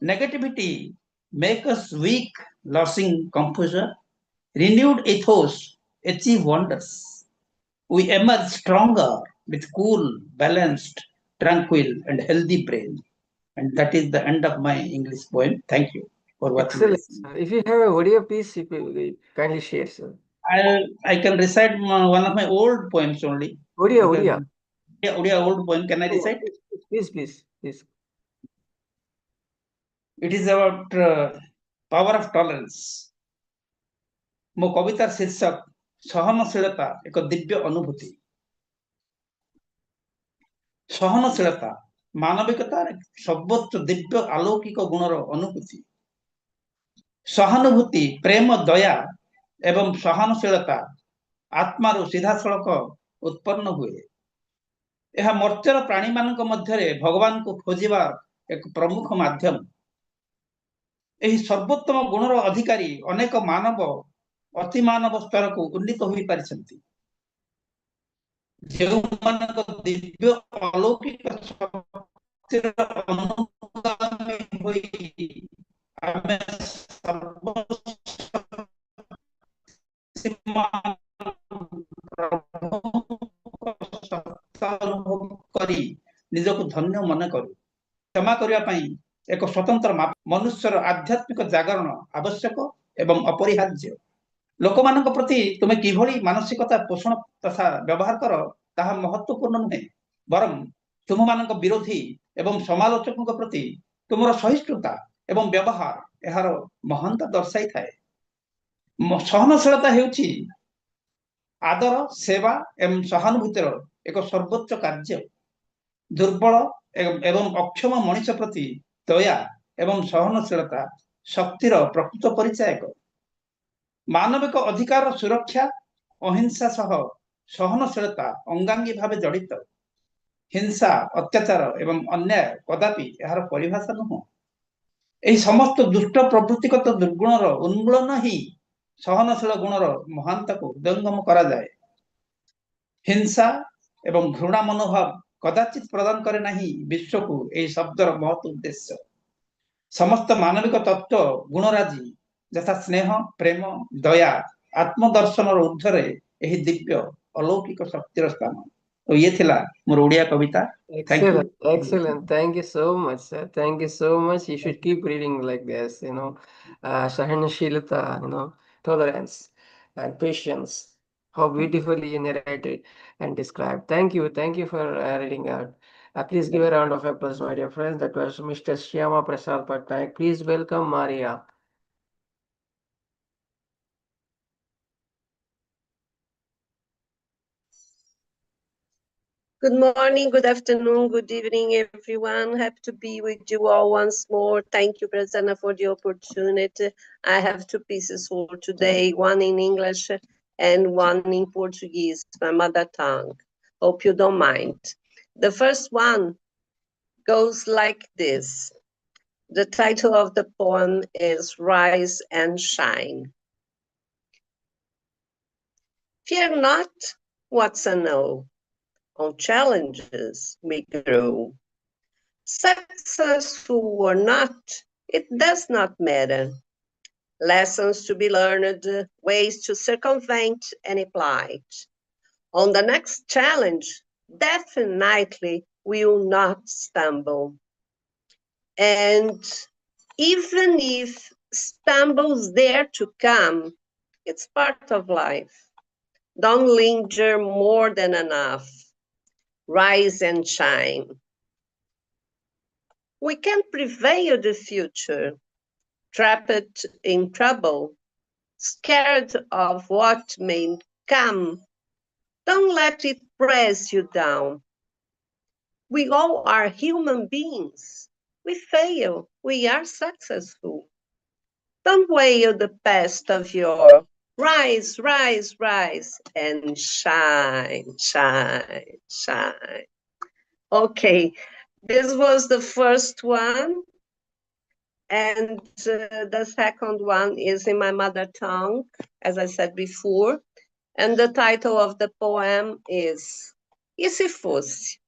Negativity make us weak, losing composure. Renewed ethos achieve wonders. We emerge stronger with cool, balanced, tranquil, and healthy brain. And that is the end of my English poem. Thank you for watching. Excellent. If you have a audio piece, if you kindly share, sir. I can recite one of my old poems only. Odia. Yeah, Odia old poem. Can I recite? Please. It is about power of tolerance. ମୋ କବିତାର ଶୀର୍ଷକ ସହନଶୀଳତା ଏକ ଦିବ୍ୟ ଅନୁଭୂତି। ସହନଶୀଳତା ମାନବିକତାର ସର୍ବୋଚ୍ଚ ଦିବ୍ୟ ଆଲୌକିକ ଗୁଣର ଅନୁଭୂତି। ସହାନୁଭୂତି, ପ୍ରେମ, ଦୟା ଏବଂ ସହନଶୀଳତା ଆତ୍ମାରୁ ସିଧାସଳଖ ଉତ୍ପନ୍ନ ହୁଏ। ଏହା ମର୍ତ୍ତ୍ୟର ପ୍ରାଣୀମାନଙ୍କ ମଧ୍ୟରେ ଭଗବାନଙ୍କୁ ଖୋଜିବା ଏକ ପ୍ରମୁଖ ମାଧ୍ୟମ। ଏହି ସର୍ବୋତ୍ତମ ଗୁଣର ଅଧିକାରୀ ଅନେକ ମାନବ ଅତି ମାନବ ସ୍ତରକୁ ଉନ୍ନୀତ ହୋଇପାରିଛନ୍ତି, ଯେଉଁମାନଙ୍କ ଦିବ୍ୟ ଅଲୌକିକ ଶକ୍ତିର ଅନୁଗାମୀ ହୋଇ ଆମେ ଅନୁଭବ କରି ନିଜକୁ ଧନ୍ୟ ମନେ କରୁ। କ୍ଷମା କରିବା ପାଇଁ ଏକ ସ୍ୱତନ୍ତ୍ର ମନୁଷ୍ୟର ଆଧ୍ୟାତ୍ମିକ ଜାଗରଣ ଆବଶ୍ୟକ ଏବଂ ଅପରିହାର୍ଯ୍ୟ। ଲୋକମାନଙ୍କ ପ୍ରତି ତୁମେ କିଭଳି ମାନସିକତା ପୋଷଣ ତଥା ବ୍ୟବହାର କର ତାହା ମହତ୍ୱପୂର୍ଣ୍ଣ ନୁହେଁ, ବରଂ ତୁମମାନଙ୍କ ବିରୋଧୀ ଏବଂ ସମାଲୋଚକଙ୍କ ପ୍ରତି ତୁମର ସହିଷ୍ଣୁତା ଏବଂ ବ୍ୟବହାର ଏହାର ମହାନତା ଦର୍ଶାଇଥାଏ। ସହନଶୀଳତା ହେଉଛି ଆଦର, ସେବା ଏବଂ ସହାନୁଭୂତିର ଏକ ସର୍ବୋଚ୍ଚ କାର୍ଯ୍ୟ। ଦୁର୍ବଳ ଏବଂ ଅକ୍ଷମ ମଣିଷ ପ୍ରତି ଦୟା ଏବଂ ସହନଶୀଳତା ଶକ୍ତିର ପ୍ରକୃତ ପରିଚାୟକ। ମାନବିକ ଅଧିକାରର ସୁରକ୍ଷା, ଅହିଂସା ସହ ସହନଶୀଳତା ଅଙ୍ଗାଙ୍ଗୀ ଭାବେ ଜଡ଼ିତ। ହିଂସା, ଅତ୍ୟାଚାର ଏବଂ ଅନ୍ୟାୟ କଦାପି ଏହାର ପରିଭାଷା ନୁହଁ। ଏହି ସମସ୍ତ ଦୁଷ୍ଟ ପ୍ରବୃତ୍ତିଗତ ଦୁର୍ଗୁଣର ଉନ୍ମୂଳନ ହିଁ ସହନଶୀଳ ଗୁଣର ମହାନତାକୁ ହୃଦୟଙ୍ଗମ କରାଯାଏ। ହିଂସା ଏବଂ ଘୃଣା ମନୋଭାବ କଦାଚିତ ପ୍ରଦାନ କରେ ନାହିଁ ବିଶ୍ୱକୁ ଏହି ଶବ୍ଦର ମହତ୍ ଉଦ୍ଦେଶ୍ୟ। ସମସ୍ତ ମାନବିକ ତତ୍ତ୍ୱ ଗୁଣରାଜି ଯଥା ସ୍ନେହ, ପ୍ରେମ, ଦୟା, ଆତ୍ମଦର୍ଶନର ଊର୍ଦ୍ଧ୍ୱରେ ଏହି ଦିବ୍ୟ ଅଲୌକିକ ଶକ୍ତିର ସ୍ଥାନ। ତ ଇଏ ଥିଲା ମୋର ଓଡ଼ିଆ କବିତା। Excellent. Thank you so much, sir. Thank you so much. You should keep reading like this, Sahanashilata, tolerance and patience. How beautifully you narrated and described. Thank you for reading out. Please give a round of applause, my dear friends. That was Mr. Shyamaprasad Patnaik. Please welcome Maria. Good morning, good afternoon, good evening, everyone. Happy to be with you all once more. Thank you, Prasanna, for the opportunity. I have two pieces for today, one in English and one in Portuguese, my mother tongue. Hope you don't mind. The first one goes like this. The title of the poem is Rise and Shine. Fear not what's a no. On challenges we grow. Successful or not, it does not matter. Lessons to be learned, ways to circumvent and apply. On the next challenge, definitely we will not stumble. And even if stumbles dare to come, it's part of life. Don't linger more than enough. Rise and shine. We can prevail the future, trapped in trouble, scared of what may come. Don't let it press you down. We all are human beings. We fail, we are successful. Don't wail the past of your rise, rise, rise, and shine, shine, shine. Okay, this was the first one. And the second one is in my mother tongue, as I said before. And the title of the poem is E se fosse?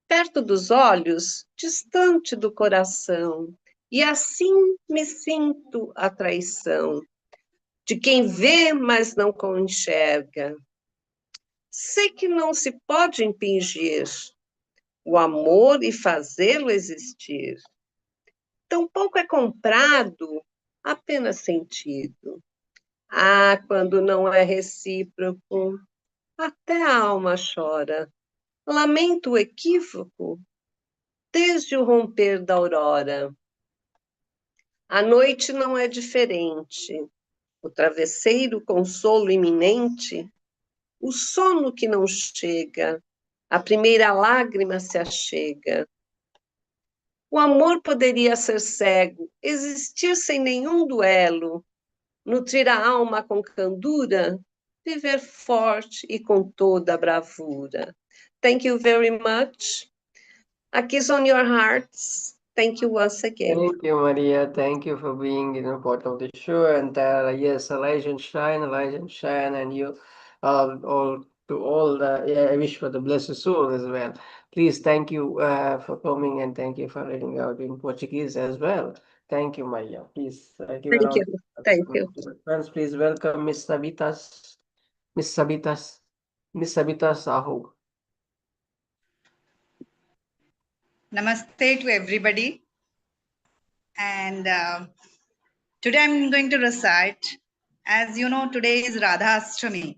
Perto dos olhos, distante do coração, e assim me sinto a traição de quem vê, mas não enxerga. Sei que não se pode impingir o amor e fazê-lo existir. Tampouco é comprado, apenas sentido. Ah, quando não é recíproco, até a alma chora. lamento o equívoco desde o romper da aurora. A noite não é diferente. O travesseiro, consolo iminente, o sono que não chega, a primeira lágrima se achega. O amor poderia ser cego, existir sem nenhum duelo, nutrir a alma com candura, viver forte e com toda a bravura. Thank you very much. A kiss on your hearts. Thank you once again. Thank you, Maria. Thank you for being part of the show. And yes, Elijah shine, and you all to all. I wish for the blessed soul as well. Please, thank you for coming, and thank you for reading out in Portuguese as well. Thank you, Maria. Please give a round. Thank you. Friends, please welcome Miss Sabita Sahu. Namaste to everybody. And today I'm going to recite, as you know, today is Radha Ashtami.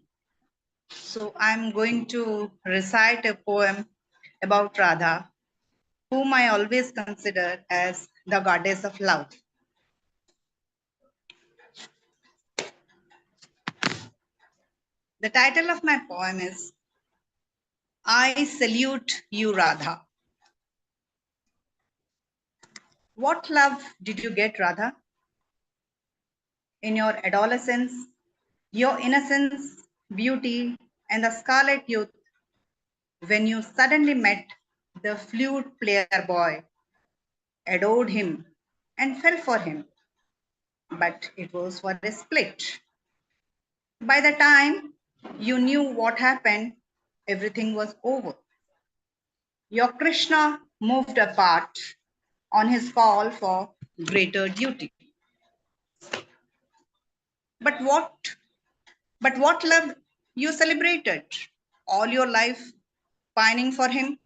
So I'm going to recite a poem about Radha, whom I always consider as the goddess of love. The title of my poem is I Salute You, Radha. What love did you get, Radha? In your adolescence, your innocence, beauty, and the scarlet youth, when you suddenly met the flute player boy, adored him, and fell for him. But it was for a split. By the time you knew what happened, everything was over. Your Krishna moved apart on his call for greater duty. But what love you celebrated all your life, pining for him,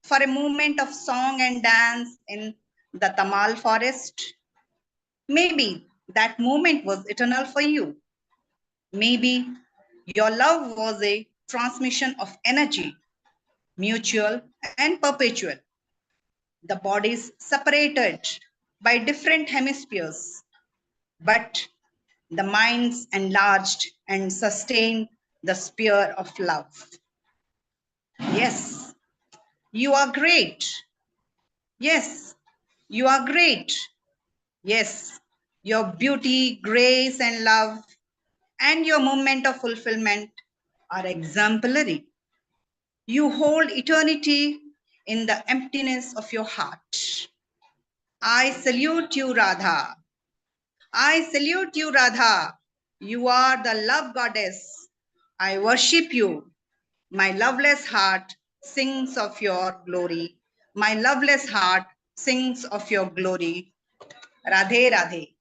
for a moment of song and dance in the Tamal forest? Maybe that moment was eternal for you. Maybe your love was a transmission of energy, mutual and perpetual. The bodies separated by different hemispheres, but the minds enlarged and sustained the sphere of love. Yes, you are great. Yes, you are great. Yes, your beauty, grace, and love, and your moment of fulfillment are exemplary. You hold eternity in the emptiness of your heart. I salute you, Radha. I salute you, Radha. You are the love goddess. I worship you. My loveless heart sings of your glory. My loveless heart sings of your glory. Radhe Radhe.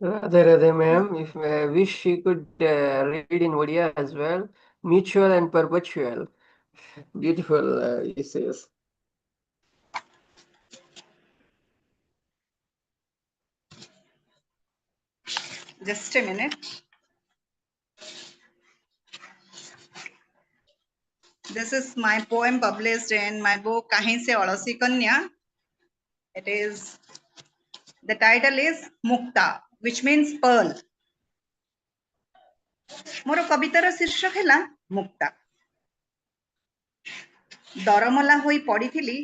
Radhe, ma'am. If I wish she could read in Odia as well. Mutual and perpetual. Beautiful essays. Just a minute. This is my poem published in my book Kahin Se Adasi Kanya. It is, the title is Mukta, which means pearl. मोर कवितार शीर्षक है मुक्ता। दरमला होई पड़िथिली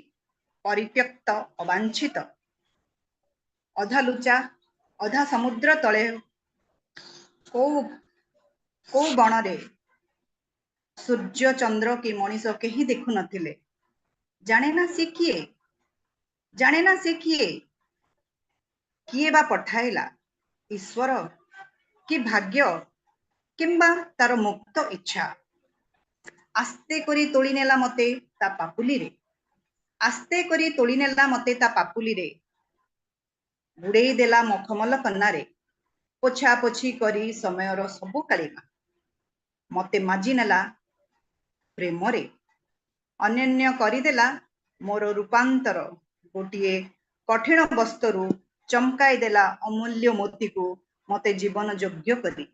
परित्यक्त अवांछित, अधा लुचा अधा समुद्र तले को बणरे सूर्य चंद्र की मनीष केही देखु नथिले। जाने ना से किए, जाने ना से किए बा पठाइला, ईश्वर कि भाग्य किंबा तार मुक्त इच्छा। आस्ते करी तोली नेला मते ता पापुली रे, आस्ते करी तोली नेला मते ता पापुली रे, बुड़ेई देला मखमल कन्नारे, पोछा पोछी करी समयर सबु कालिमा, मते माजी नेला प्रेम रे, अन्यन्य करी देला मोर रूपांतर, गोटिए कठिन वस्तुरु चमकाई देला अमूल्य मोती को मते जीवन योग्य करी।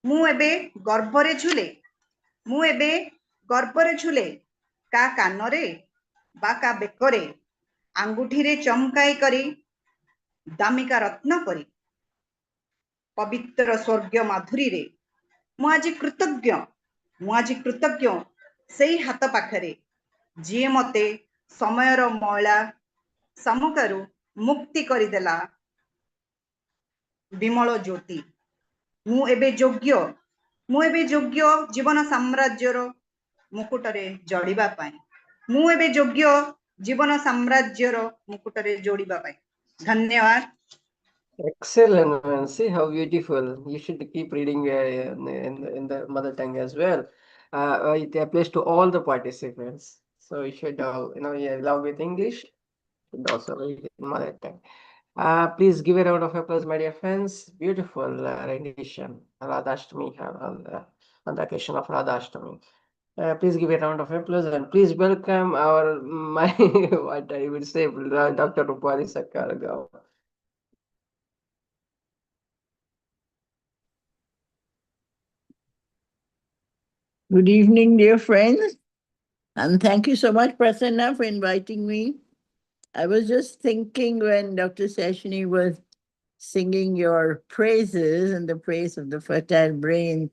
मु एबे गर्भरे झुले, मु एबे ଗର୍ବରେ ଝୁଲେ କା କାନରେ ବା କା ବେକରେ ଆଙ୍ଗୁଠିରେ ଚମକାଇ କରି ଦାମିକା ରତ୍ନ ପରି ପବିତ୍ର ସ୍ୱର୍ଗୀୟ ମାଧୁରୀରେ ମୁଁ ଆଜି କୃତଜ୍ଞ ସେଇ ହାତ ପାଖରେ ଯିଏ ମତେ ସମୟର ମଇଳା ସାମକାରୁ ମୁକ୍ତି କରିଦେଲା ବିମଳ ଜ୍ୟୋତି। ମୁଁ ଏବେ ଯୋଗ୍ୟ ଜୀବନ ସାମ୍ରାଜ୍ୟର ମୁକୁଟରେ ଜଡ଼ିବା ପାଇଁ। ମୁଁ ଏବେ ଯୋଗ୍ୟ ଜୀବନ ସାମ୍ରାଜ୍ୟର ମୁକୁଟରେ ଯୋଡ଼ିବା ପାଇଁ। ଧନ୍ୟବାଦ। Excellent, man. See how beautiful. You should keep reading in the mother tongue as well. It applies to all the participants. So you should, you love with English, should also read in mother tongue. Please give a round of applause, my dear friends. Beautiful rendition, Radhashtami, on the occasion of Radhashtami. Please give a round of applause and please welcome my what I would say, Dr. Roopali Sircar Gaur. Good evening, dear friends, and thank you so much, Prasanna, for inviting me. I was just thinking when Dr. Seshni was singing your praises and the praise of the fertile brain,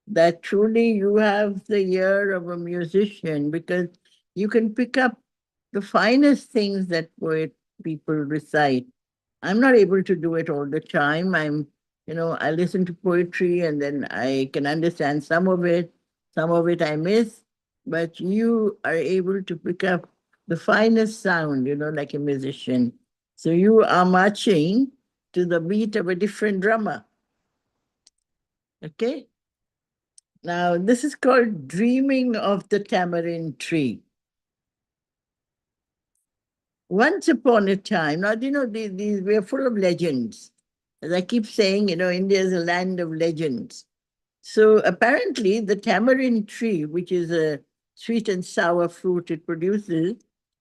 that truly you have the ear of a musician because you can pick up the finest things that poet people recite. I'm not able to do it all the time. I listen to poetry and then I can understand some of it I miss, but you are able to pick up the finest sound, like a musician. So you are marching to the beat of a different drummer. Okay? Now, this is called Dreaming of the Tamarind Tree. Once upon a time, now, we are full of legends. As I keep saying, India is a land of legends. So apparently the tamarind tree, which is a sweet and sour fruit it produces,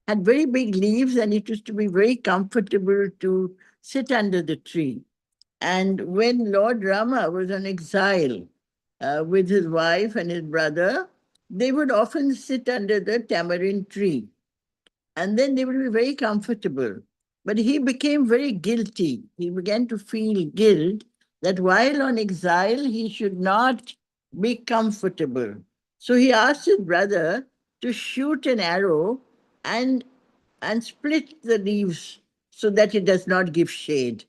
had very big leaves and it used to be very comfortable to sit under the tree. And when Lord Rama was on exile with his wife and his brother, they would often sit under the tamarind tree. And then they would be very comfortable. But he became very guilty. He began to feel guilt that while on exile, he should not be comfortable. So he asked his brother to shoot an arrow and split the leaves so that it does not give shade.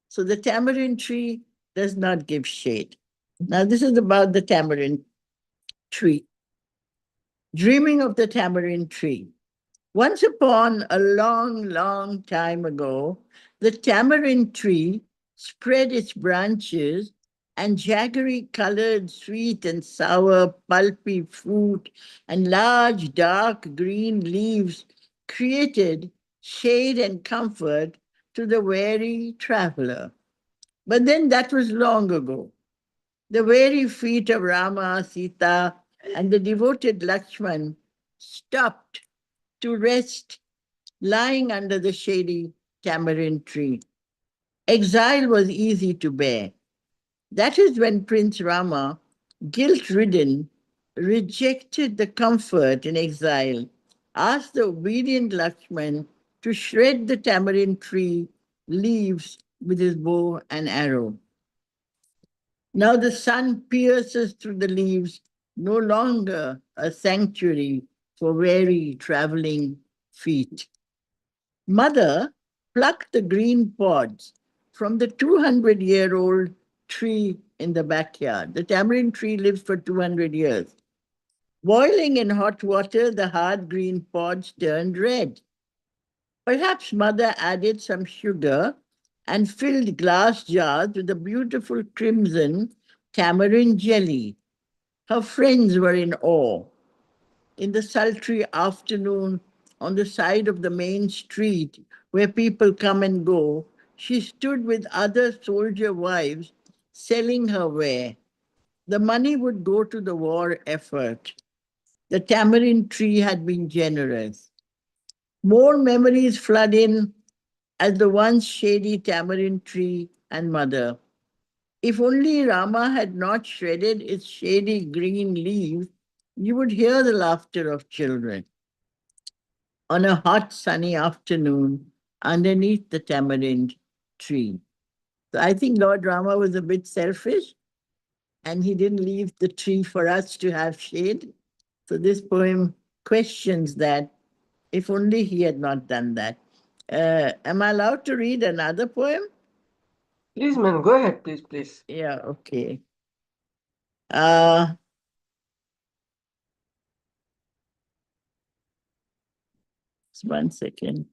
So the tamarind tree does not give shade. Now, this is about the tamarind tree. Dreaming of the tamarind tree. Once upon a long, long time ago, the tamarind tree spread its branches and jaggery colored sweet and sour pulpy fruit and large dark green leaves created shade and comfort to the weary traveler. But then that was long ago. The weary feet of Rama, Sita, and the devoted Laxman stopped to rest lying under the shady tamarind tree. Exile was easy to bear. That is when Prince Rama, guilt-ridden, rejected the comfort in exile, asked the obedient Lakshman to shred the tamarind tree leaves with his bow and arrow. Now the sun pierces through the leaves, no longer a sanctuary for weary traveling feet. Mother plucked the green pods from the 200-year-old tree in the backyard. The tamarind tree lives for 200 years. Boiling in hot water, the hard green pods turned red. Perhaps mother added some sugar and filled glass jars with a beautiful crimson tamarind jelly. Her friends were in awe. In the sultry afternoon, on the side of the main street where people come and go, she stood with other soldier wives selling her ware. The money would go to the war effort. The tamarind tree had been generous. More memories flood in as the once shady tamarind tree and mother. If only Rama had not shredded its shady green leaves you would hear the laughter of children on a hot, sunny afternoon underneath the tamarind tree. So I think Lord Rama was a bit selfish and he didn't leave the tree for us to have shade. So this poem questions that, if only he had not done that. Am I allowed to read another poem? Please, man, go ahead, please, please. Yeah, okay. Just 1 second.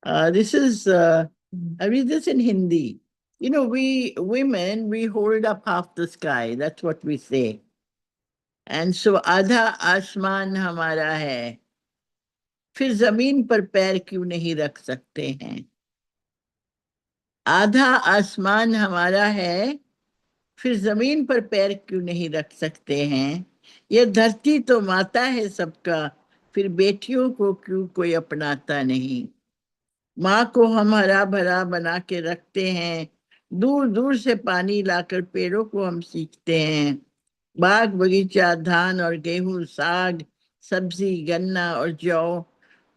This is, I read this in Hindi. You know, we women, we hold up half the sky. That's what we say. And so, आधा आसमान हमारा है, फिर जमीन पर पैर क्यों नहीं रख सकते हैं? आधा आसमान हमारा है, फिर जमीन पर पैर क्यों नहीं रख सकते हैं? ये धरती तो माता है सबका, फिर बेटियों को क्यों कोई अपनाता नहीं? माँ को हम हरा भरा बना के रखते हैं, दूर दूर से पानी लाकर पेड़ों को हम सींचते हैं। बाग बगीचा, धान और गेहूं, साग, सब्जी, गन्ना और जौ,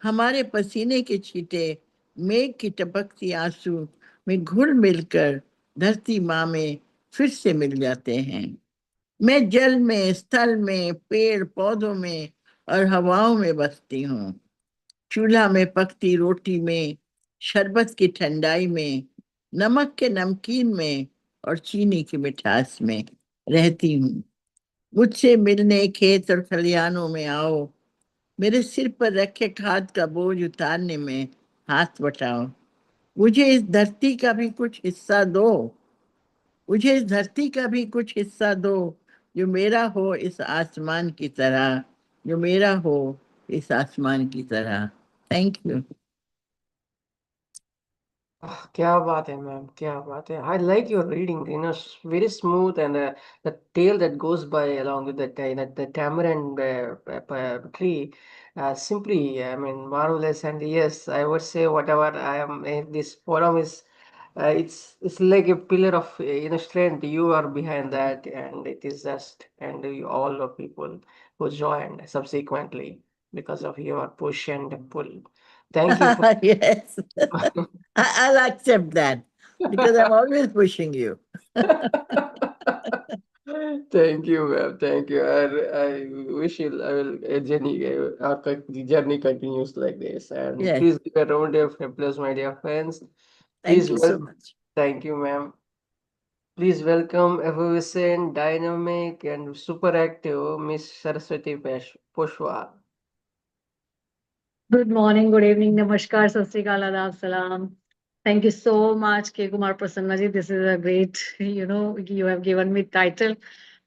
हमारे पसीने के छींटे, मेघ की टपकती आंसू में घुल मिलकर धरती माँ में फिर से मिल जाते हैं। मैं जल में, स्थल में, पेड़ पौधों में और हवाओं में बसती हूँ। चूल्हा में पकती रोटी में, शरबत की ठंडाई में, नमक के नमकीन में और चीनी की मिठास में रहती हूँ। मुझसे मिलने खेत और खलिहानों में आओ, मेरे सिर पर रखे खाद का बोझ उतारने में हाथ बटाओ। मुझे इस धरती का भी कुछ हिस्सा दो, मुझे इस धरती का भी कुछ हिस्सा दो, जो मेरा हो इस आसमान की तरह, जो मेरा हो इस आसमान की तरह। Thank you. क्या बात है मैम, क्या बात है. I like your reading, very smooth, and the tale that goes by along with the tamarind tree, simply, I mean, marvelous. And yes, I would say whatever I am, this poem is, it's like a pillar of strength. You are behind that, and it is just, and all the people who joined subsequently because of your push and pull. Thank you for. Yes, I'll accept that because I'm always pushing you. Thank you, ma'am. Thank you. I wish I will journey, the journey continues like this. And Yes. please give a round of applause, my dear friends. Thank Please you so much. Thank you, ma'am. Please welcome effervescent, dynamic, and super active Miss Saraswati Poswal. Good morning, good evening, namaskar, sat sri akal, adab, salam. Thank you so much, K. Kumar Prasanna ji. This is a great, you have given me title.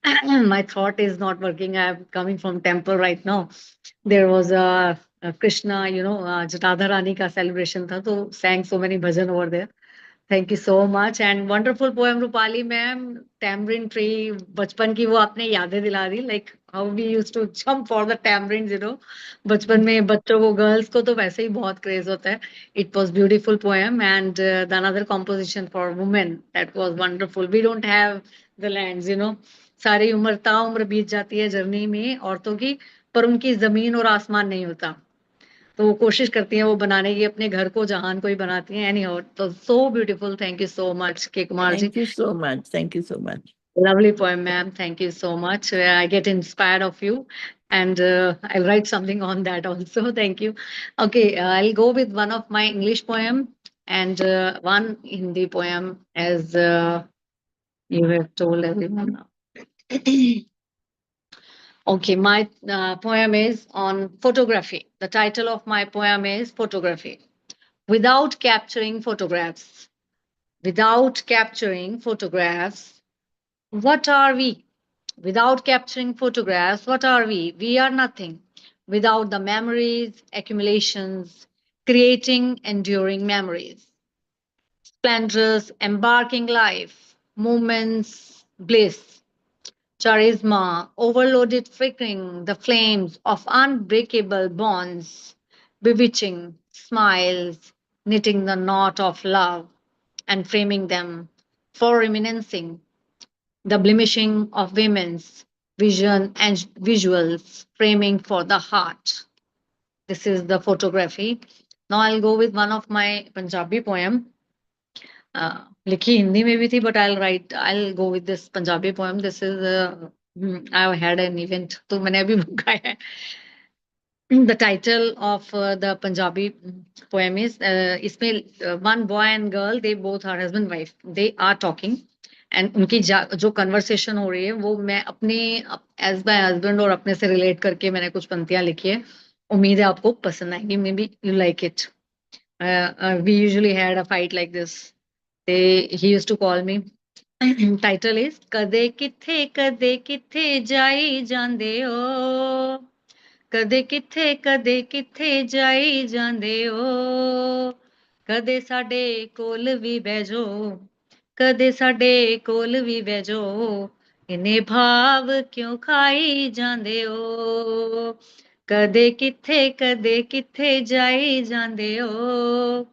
My thought is not working. I'm coming from temple right now. There was a Krishna, Radha Rani ka celebration tha, so sang so many bhajan over there. Thank you so much and wonderful poem Roopali ma'am. Tamarind tree, बचपन की वो आपने यादें दिला दी. Like how we used to jump for the tamarinds, बचपन में बच्चों को girls को तो वैसे ही बहुत craze होता है. It was beautiful poem and the another composition for women that was wonderful. We don't have the lands, सारी उम्र ताउम्र बीत जाती है जर्नी में औरतों की पर उनकी जमीन और आसमान नहीं होता. तो वो कोशिश करती हैं वो बनाने की अपने घर को जहान को ही बनाती हैं एनी हाउ तो so beautiful thank you so much के Kumar ji Thank you so much. Thank you so much. Lovely poem, ma'am. Thank you so much. I get inspired of you, and I'll write something on that also. Thank you. Okay, I'll go with one of my English poem and one Hindi poem, as you have told everyone. Okay, my poem is on photography. The title of my poem is Photography. Without capturing photographs, without capturing photographs, what are we? Without capturing photographs, what are we? We are nothing. Without the memories, accumulations, creating enduring memories. Splendorous, embarking life, moments, bliss, charisma, overloaded flickering, the flames of unbreakable bonds, bewitching smiles, knitting the knot of love and framing them for reminiscing the blemishing of women's vision and visuals, framing for the heart. This is the photography. Now I'll go with one of my Punjabi poem. लिखी हिंदी में भी थी, but I'll go with this Punjabi poem. This is I had an event, तो मैंने अभी book आया है. The title of the Punjabi poem is इसमें one boy and girl, they both are husband wife, they are talking and उनकी जो conversation हो रही है वो मैं अपने as my husband और अपने से relate करके मैंने कुछ पंक्तियां लिखी है. उम्मीद है आपको पसंद आएगी. Maybe you like it. We usually had a fight like this. He used to call me. Title is ਕਦੇ ਕਿੱਥੇ ਜਾਈ ਜਾਂਦੇ ਹੋ, ਕਦੇ ਕਿੱਥੇ ਜਾਈ ਜਾਂਦੇ ਹੋ, ਕਦੇ ਸਾਡੇ ਕੋਲ ਵੀ ਬਹਿ ਜਾਓ, ਕਦੇ ਸਾਡੇ ਕੋਲ ਵੀ ਬਹਿ ਜਾਓ, ਇੰਨੇ ਭਾਵ ਕਿਉਂ ਖਾਈ ਜਾਂਦੇ ਹੋ, ਕਦੇ ਕਿੱਥੇ ਜਾਈ ਜਾਂਦੇ ਹੋ,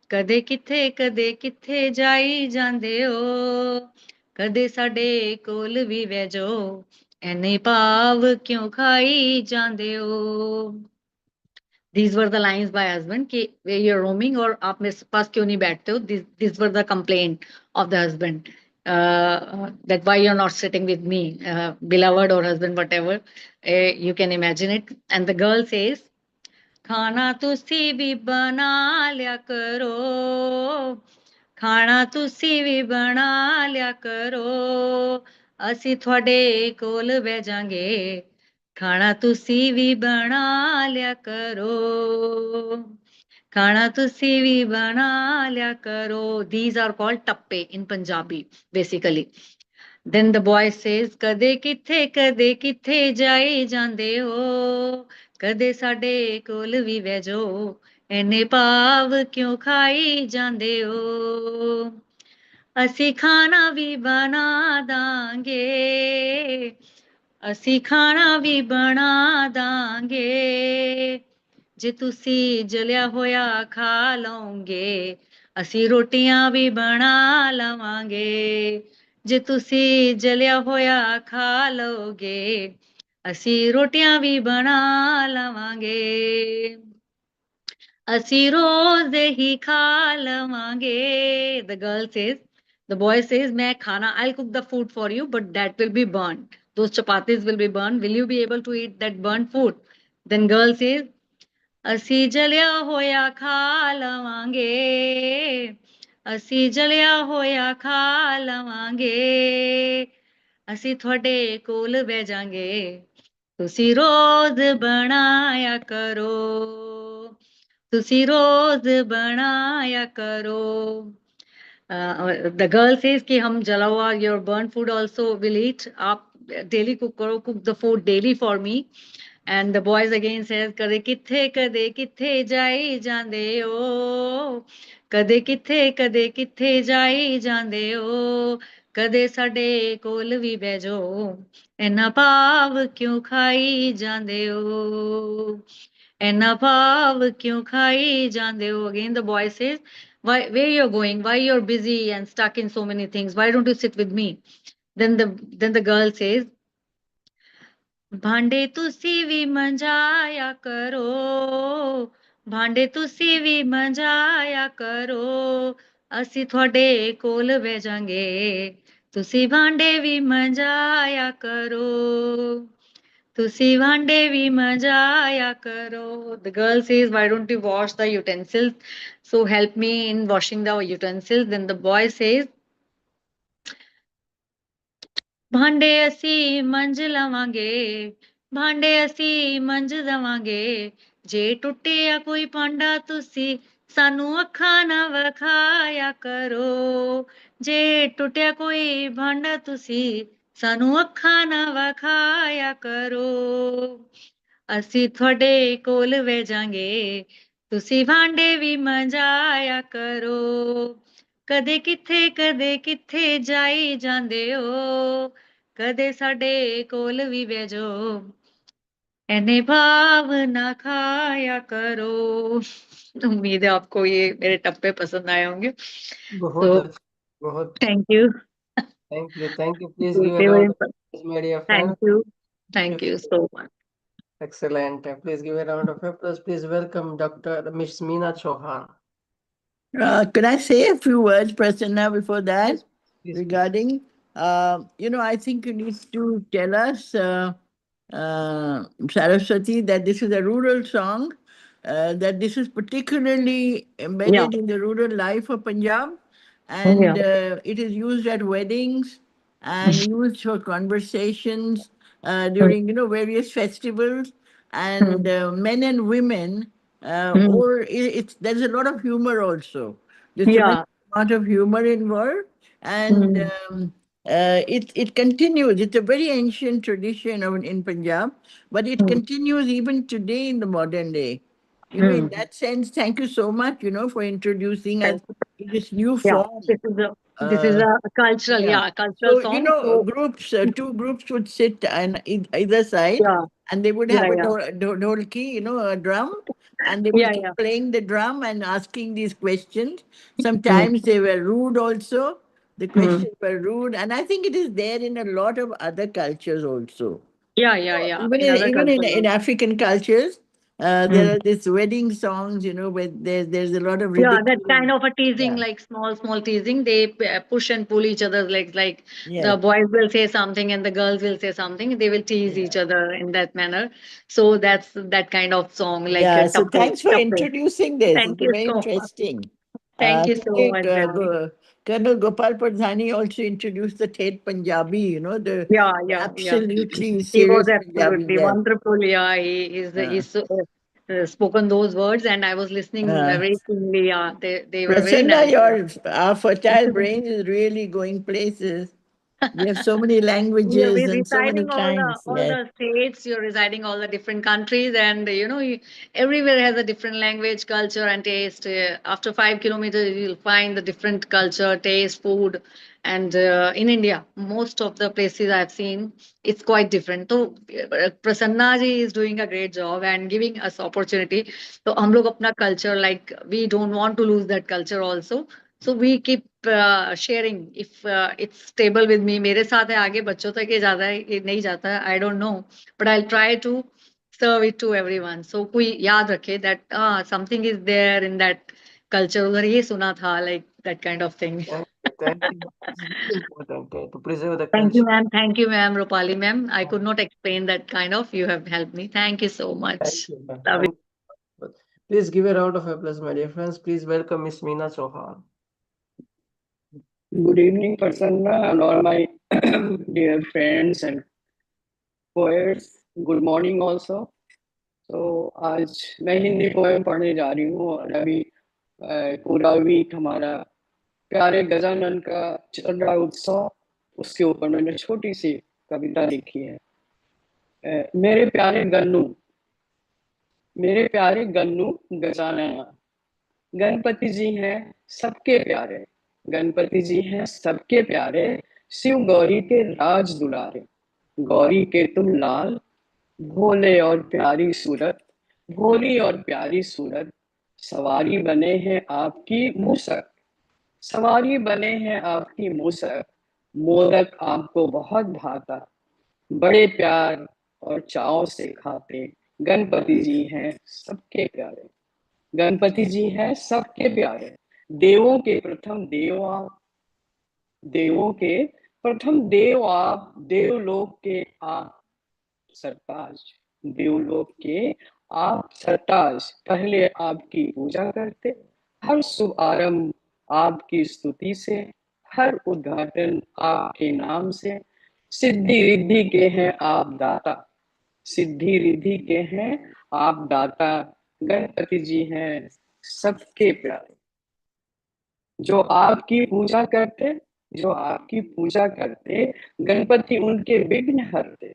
ਕਦੇ ਕਿੱਥੇ ਜਾਈ ਜਾਂਦੇ ਹੋ, ਕਦੇ ਸਾਡੇ ਕੋਲ ਵੀ ਬਹਿ ਜਾਓ, ਐਨੇ ਭਾਵ ਕਿਉਂ ਖਾਈ ਜਾਂਦੇ ਹੋ. These were the lines by husband कि where you're roaming और आप मेरे पास क्यों नहीं बैठते हो. These were the complaint of the husband, that why you're not sitting with me, beloved or husband, whatever. You can imagine it. And the girl says, खाना तुसी भी बना लिया करो, खाना तुसी भी बना लिया करो, ਅਸੀਂ ਤੁਹਾਡੇ ਕੋਲ ਬਹਿ ਜਾਾਂਗੇ, ਖਾਣਾ ਤੁਸੀਂ ਵੀ ਬਣਾ ਲਿਆ ਕਰੋ, ਖਾਣਾ ਤੁਸੀਂ ਵੀ ਬਣਾ ਲਿਆ ਕਰੋ. These are called tappe in Punjabi basically. Then the boy says, ਕਦੇ ਕਿੱਥੇ ਜਾਈ ਜਾਂਦੇ ਹੋ, ਕਦੇ ਸਾਡੇ ਕੋਲ ਵੀ ਬਹਿ ਜਾਓ, ਐਨੇ ਭਾਵ ਕਿਉਂ ਖਾਈ ਜਾਂਦੇ ਹੋ, ਅਸੀਂ ਖਾਣਾ ਵੀ ਬਣਾ ਦਾਂਗੇ, ਅਸੀਂ ਖਾਣਾ ਵੀ ਬਣਾ ਦਾਂਗੇ, ਜੇ ਤੁਸੀਂ ਜਲਿਆ ਹੋਇਆ ਖਾ ਲਓਗੇ, ਅਸੀਂ ਰੋਟੀਆਂ ਵੀ ਬਣਾ ਲਵਾਂਗੇ, ਜੇ ਤੁਸੀਂ ਜਲਿਆ ਹੋਇਆ ਖਾ ਲਓਗੇ, ਅਸੀਂ ਰੋਟੀਆਂ ਵੀ ਬਣਾ ਲਵਾਂਗੇ, ਅਸੀਂ ਰੋਜ਼ ਹੀ ਖਾ ਲਵਾਂਗੇ. The girl says, the boy says, मैं खाना, I'll cook the food for you, but that will be burnt. Those chapatis will be burnt. Will you be able to eat that burnt food? Then girl says, ਅਸੀਂ ਜਲਿਆ ਹੋਇਆ ਖਾ ਲਵਾਂਗੇ, ਅਸੀਂ ਜਲਿਆ ਹੋਇਆ ਖਾ ਲਵਾਂਗੇ, ਅਸੀਂ ਤੁਹਾਡੇ ਕੋਲ ਬਹਿ ਜਾਾਂਗੇ, ਤੁਸੀਂ ਰੋਜ਼ ਬਣਾਇਆ ਕਰੋ, ਤੁਸੀਂ ਰੋਜ਼ ਬਣਾਇਆ ਕਰੋ. The girl says कि हम जला हुआ your burnt food also will eat. आप daily cook the food daily for me. And the boys again says कदे किथे जाई जांदे हो, कदे किथे जाई जांदे हो, कदे साडे कोल भी बह जाओ, इन्ना भाव क्यों खाई जांदे हो, इन्ना भाव क्यों खाई जांदे हो. Again the boy says, where you're going, why you're busy and stuck in so many things, why don't you sit with me. Then the girl says, भांडे तुसी भी मंजाया करो, भांडे तुसी भी मंजाया करो, ਅਸੀਂ ਤੁਹਾਡੇ ਕੋਲ ਬਹਿ ਜਾਾਂਗੇ, ਤੁਸੀਂ ਭਾਂਡੇ ਵੀ ਮੰਜਾਇਆ ਕਰੋ, ਤੁਸੀਂ ਭਾਂਡੇ ਵੀ ਮੰਜਾਇਆ ਕਰੋ. The girl says, why don't you wash the utensils, so help me in washing the utensils. Then the boy says, ਭਾਂਡੇ ਅਸੀਂ ਮੰਜ ਲਵਾਂਗੇ, ਭਾਂਡੇ ਅਸੀਂ ਮੰਜ ਦਵਾਂਗੇ, ਜੇ ਟੁੱਟਿਆ ਕੋਈ ਭਾਂਡਾ ਤੁਸੀਂ ਸਾਨੂੰ ਅੱਖਾਂ ਨਾ ਵਿਖਾਇਆ ਕਰੋ, ਜੇ ਟੁੱਟਿਆ ਕੋਈ ਭਾਂਡਾ ਤੁਸੀਂ ਸਾਨੂੰ ਅੱਖਾਂ ਨਾ ਵਿਖਾਇਆ ਕਰੋ, ਅਸੀਂ ਤੁਹਾਡੇ ਕੋਲ ਬਹਿ ਜਾਾਂਗੇ, ਤੁਸੀਂ ਭਾਂਡੇ ਵੀ ਮੰਜਾਇਆ ਕਰੋ, ਕਦੇ ਕਿੱਥੇ ਜਾਈ ਜਾਂਦੇ ਹੋ, ਕਦੇ ਸਾਡੇ ਕੋਲ ਵੀ ਬਹਿ ਜਾਓ, ਐਨੇ भाव ना खाया करो. उम्मीद है आपको ये मेरे टप्पे पसंद आए होंगे. बहुत अच्छा, बहुत thank you. thank you. Please give a round of applause, my dear friend. Thank you. Thank you so much. Excellent. Please give a round of applause. Please welcome Dr. Miss Meena Chauhan. Could I say a few words, Prasanna, before that? Yes, please. Regarding, I think you need to tell us, Saraswati, that this is a rural song, that this is particularly embedded in the rural life of Punjab, and it is used at weddings and used for conversations during, various festivals, and men and women, or it's there's a lot of humor also. There's tremendous amount of humor involved, and it continues. It's a very ancient tradition in Punjab, but it continues even today in the modern day. In that sense, thank you so much, for introducing us in this new Yeah, form. this is a cultural, cultural So, song. So, groups, two groups would sit on either side, and they would have a dholki, a drum, and they would keep playing the drum and asking these questions. Sometimes they were rude also. The questions were rude, and I think it is there in a lot of other cultures also. yeah. Even In other in cultures. African cultures, there are these wedding songs, where there's a lot of Yeah, that ridicule. kind of a teasing, Yeah. like small teasing. They push and pull each other's legs. Like the Yes. boys will say something and the girls will say something. They will tease each other in that manner. So that's that kind of song, like a Yeah, so couple. thanks for introducing this. Thank It's you very so much. interesting. Thank you so Today, much, ma'am. Colonel Gopal Purdhani also introduced the Thet Punjabi, the Yeah. absolutely He was serious Punjabi absolutely there. wonderful. Yeah, he's spoken those words, and I was listening Uh, very keenly. Yeah, they were very Prasanna, nice. our fertile brain is really going places. We have so many Yeah, languages we're and so many residing kinds. all Yes. the states. You're residing all the different countries, and everywhere has a different language, culture, and taste. After 5 kilometers, you'll find the different culture, taste, food, and in India, most of the places I've seen, it's quite different. So Prasanna ji is doing a great job and giving us opportunity. So हम लोग अपना culture, like we don't want to lose that culture also. So we keep sharing. If it's stable with me, मेरे साथ है आगे बच्चों तक ये जाता है ये नहीं जाता है, I don't know, but I'll try to serve it to everyone. So कोई याद रखे that something is there in that culture. उधर ये सुना था, like that kind of thing. Thank you. It's very important to preserve the Thank you, culture. ma'am. Thank you, ma'am. Roopali, ma'am. I could not explain that kind of. You have helped me. Thank you so Thank much. you, ma'am. Love it. Please give a round of applause, my dear friends. Please welcome Miss Meena Chauhan. Good evening, Prasanna, and all my dear friends and poets. Good morning also. So आज मैं Hindi poem पढ़ने जा रही हूँ और अभी पूरा week हमारा प्यारे गजानन का चल रहा उत्सव, उसके ऊपर मैंने छोटी सी कविता लिखी है। मेरे प्यारे गन्नू गजानन, गणपति जी हैं सबके प्यारे, गणपति जी हैं सबके प्यारे, शिव गौरी के राज दुलारे, गौरी के तुम लाल, भोले और प्यारी सूरत, भोली और प्यारी सूरत, सवारी बने हैं आपकी मूसक, सवारी बने हैं आपकी मूसक, मोदक आपको बहुत भाता, बड़े प्यार और चाव से खाते, गणपति जी हैं सबके प्यारे, गणपति जी हैं सबके प्यारे, देवों के प्रथम देव आप, देवों के प्रथम देव आप, देवलोक के आप सरताज, देवलोक के आप सरताज, पहले आपकी पूजा करते, हर शुभ आरंभ आपकी स्तुति से, हर उद्घाटन आपके नाम से, सिद्धि रिद्धि के हैं आप दाता, सिद्धि रिद्धि के हैं आप दाता, गणपति जी हैं सबके प्यारे, जो आपकी पूजा करते, जो आपकी पूजा करते, गणपति उनके विघ्न हरते,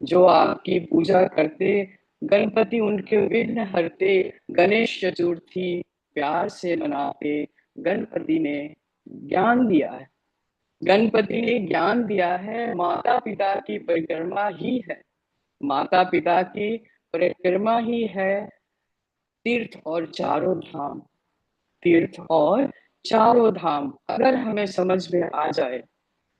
जो आपकी पूजा करते, गणपति उनके विघ्न हरते, गणेश चतुर्थी प्यार से मनाते, गणपति ने ज्ञान दिया है, गणपति ने ज्ञान दिया है, माता पिता की परिक्रमा ही है, माता पिता की परिक्रमा ही है, तीर्थ और चारों धाम, तीर्थ और चारों धाम, अगर हमें समझ में आ जाए,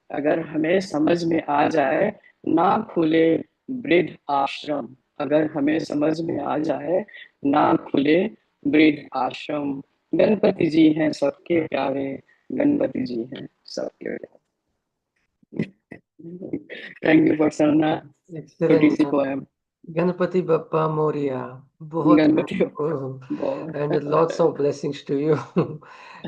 अगर हमें समझ में आ जाए, ना खुले वृद्ध आश्रम, अगर हमें समझ में आ जाए ना खुले वृद्ध आश्रम। गणपति जी हैं सबके प्यारे, गणपति जी हैं सबके प्यारे। Thank you for Sarna. Excellent. Poem. Ganpati Bappa Moria. And lots of blessings to you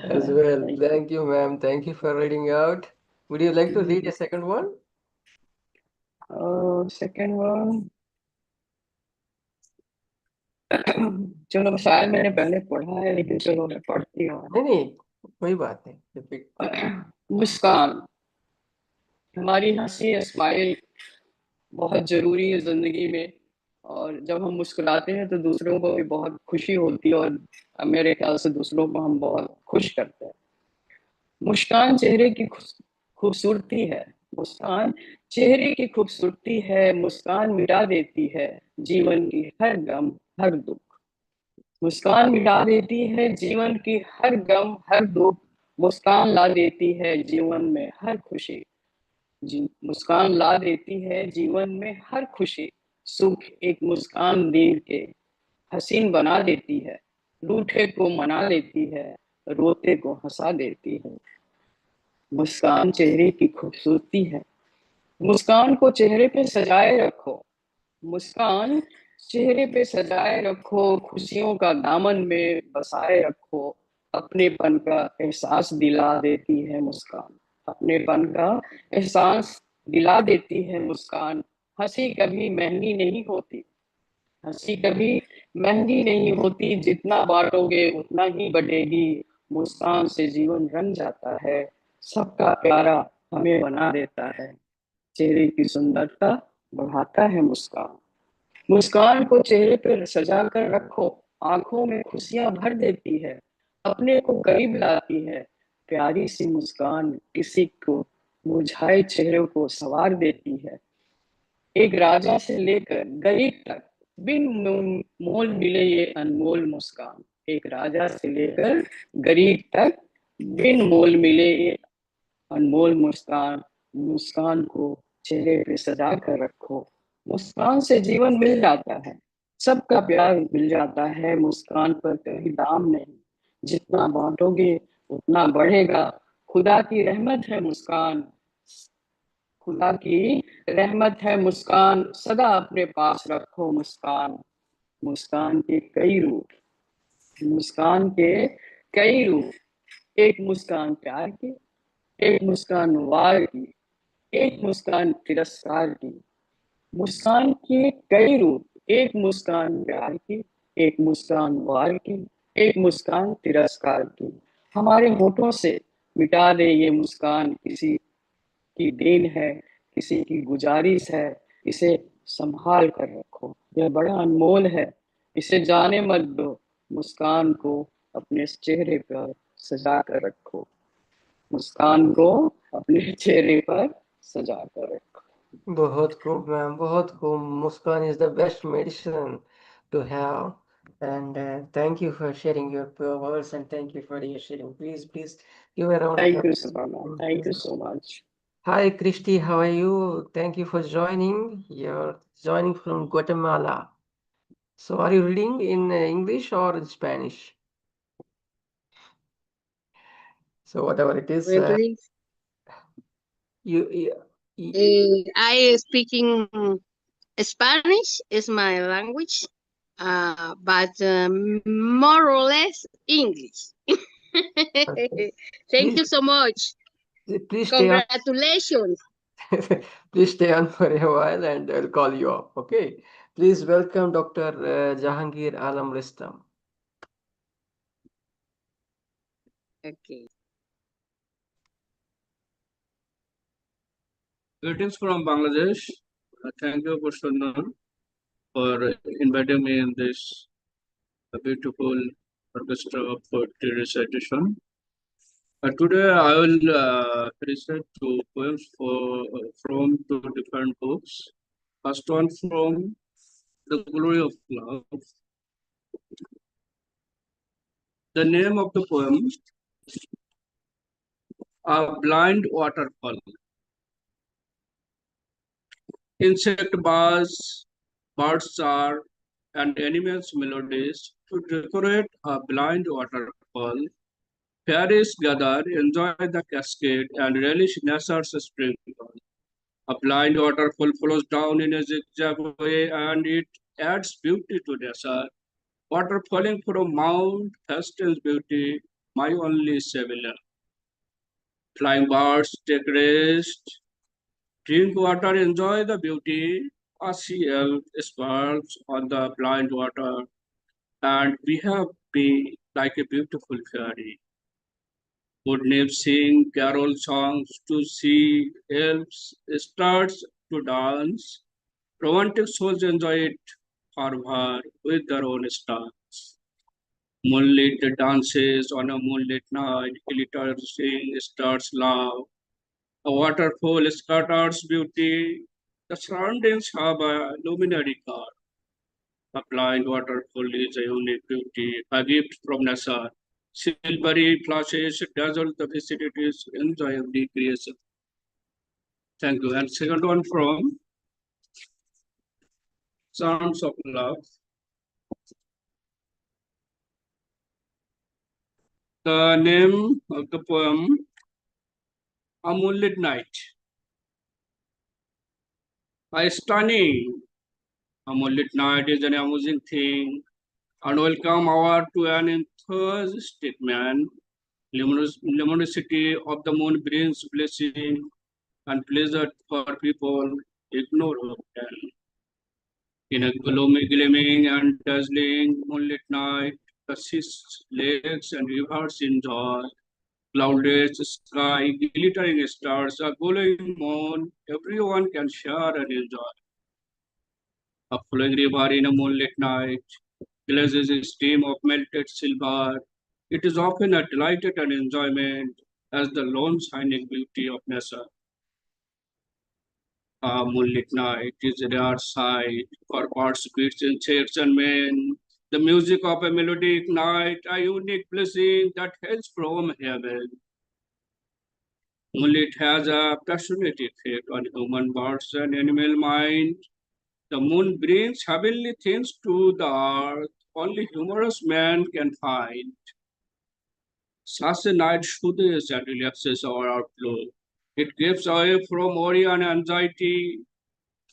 as well. Thank you, ma'am. Thank you for reading out. Would you like to read a second one? Second one. चलो शायद मैंने पहले पढ़ा है, लेकिन चलो मैं पढ़ती हूँ। नहीं, कोई बात नहीं। मुस्कान, हमारी हंसी स्माइल बहुत जरूरी है जिंदगी में, और जब हम मुस्कुराते हैं तो दूसरों को भी बहुत खुशी होती है, और मेरे ख्याल से दूसरों को हम बहुत खुश करते हैं। मुस्कान चेहरे की खूबसूरती है, मुस्कान चेहरे की खूबसूरती है, मुस्कान मिटा देती है जीवन की हर गम हर दुख। मुस्कान मिटा देती है जीवन की हर गम हर दुख, मुस्कान ला देती है जीवन में हर खुशी। मुस्कान ला देती है जीवन में हर खुशी, सुख एक मुस्कान दे के हसीन बना देती है, रूठे को मना देती है, रोते को हंसा देती है। मुस्कान चेहरे की खूबसूरती है, मुस्कान को चेहरे पे सजाए रखो, मुस्कान चेहरे पे सजाए रखो, खुशियों का दामन में बसाए रखो, अपनेपन का एहसास दिला देती है मुस्कान, अपनेपन का एहसास दिला देती है मुस्कान। हंसी कभी महंगी नहीं होती, हंसी कभी महंगी नहीं होती, जितना बांटोगे उतना ही बढ़ेगी, मुस्कान से जीवन रंग जाता है, सबका प्यारा हमें बना देता है, चेहरे की सुंदरता बढ़ाता है मुस्कान। मुस्कान को चेहरे पर सजा कर रखो, आंखों में खुशियां भर देती है, अपने को करीब लाती है, प्यारी सी मुस्कान किसी को मुरझाए चेहरे को संवार देती है। एक राजा से लेकर गरीब तक बिन मोल मिले ये अनमोल मुस्कान, एक राजा से लेकर गरीब तक बिन मोल मिले ये अनमोल मुस्कान। मुस्कान को चेहरे पे सजा कर रखो, मुस्कान से जीवन मिल जाता है, सबका प्यार मिल जाता है, मुस्कान पर कहीं दाम नहीं, जितना बांटोगे उतना बढ़ेगा, खुदा की रहमत है मुस्कान, खुदा की रहमत है मुस्कान, सदा अपने पास रखो मुस्कान। मुस्कान के कई रूप, मुस्कान के कई रूप, एक मुस्कान प्यार की, एक मुस्कान वार की, एक मुस्कान तिरस्कार की। मुस्कान के कई रूप, एक मुस्कान प्यार की, एक मुस्कान वार की, एक मुस्कान तिरस्कार की। हमारे होठों से मिटा दे ये मुस्कान, किसी की देन है, किसी की गुजारिश है, इसे संभाल कर रखो, यह बड़ा अनमोल है, इसे जाने मत दो, मुस्कान को अपने चेहरे पर सजा कर रखो, मुस्कान को अपने चेहरे पर सजा कर रखो। बहुत खूब, मैम, बहुत खूब। Muskan is the best medicine to have. And thank you for sharing your pure words, and thank you for your sharing. Please give a round of Thank you, applause. Savannah. Thank you so much. Hi, Christy. How are you? Thank you for joining. You're joining from Guatemala. So, are you reading in English or in Spanish? So, whatever it is, I speaking Spanish is my language, but more or less English. Thank you so much. Please stay on. Congratulations. Please stay on for a while, and I'll call you up. Okay. Please welcome Dr. Jahangir Alam Ristam. Okay. Greetings from Bangladesh. Thank you, Pushpandan, for inviting me in this beautiful orchestra of poetry recitation. Today I will recite two poems from two different books. First one from The Glory of Love. The name of the poem, A Blind Waterfall. insect buzz, birds are, and animals' melodies to decorate a blind waterfall. Fairies gather, enjoy the cascade, and relish nature's sprinkle. A blind waterfall flows down in a zigzag way, and it adds beauty to nature. Water falling from Mount Hastings beauty, my only Sevilla. Flying birds take rest, drink water, enjoy the beauty. A sea elf sparkles on the blind water, and we have been like a beautiful fairy. Good nymphs sing carol songs to sea elves starts to dance. Romantic souls enjoy it fervor with their own stars. Moonlit dances on a moonlit night, glittering stars love. A waterfall scatters beauty. The surroundings have a luminary color. A blind waterfall is a unique beauty, a gift from nature. Silvery flashes dazzle the vicinities, enjoy of the creation. Thank you. And second one from Sounds of Love. The name of the poem, A Moonlit Night. A stunning, a moonlit night is an amusing thing, and welcome hour to an enthusiastic man. Luminosity of the moon brings blessing and pleasure for people ignore who can. In a gloomy, gleaming and dazzling moonlit night, the seas, lakes and rivers enjoy. Cloudless sky, glittering stars, a glowing moon, everyone can share and enjoy. A flowing river in a moonlit night, glazes a stream of melted silver. It is often a delight and enjoyment as the lone shining beauty of nature. A moonlit night is a rare sight for birds, beasts, insects, and men. The music of a melodic night, a unique blessing that hails from heaven. Moonlit has a passionate effect on human, birds, and animal mind. The moon brings heavenly things to the earth only humorous man can find. Such a night soothes and relaxes our outlook. It gives away from worry and anxiety.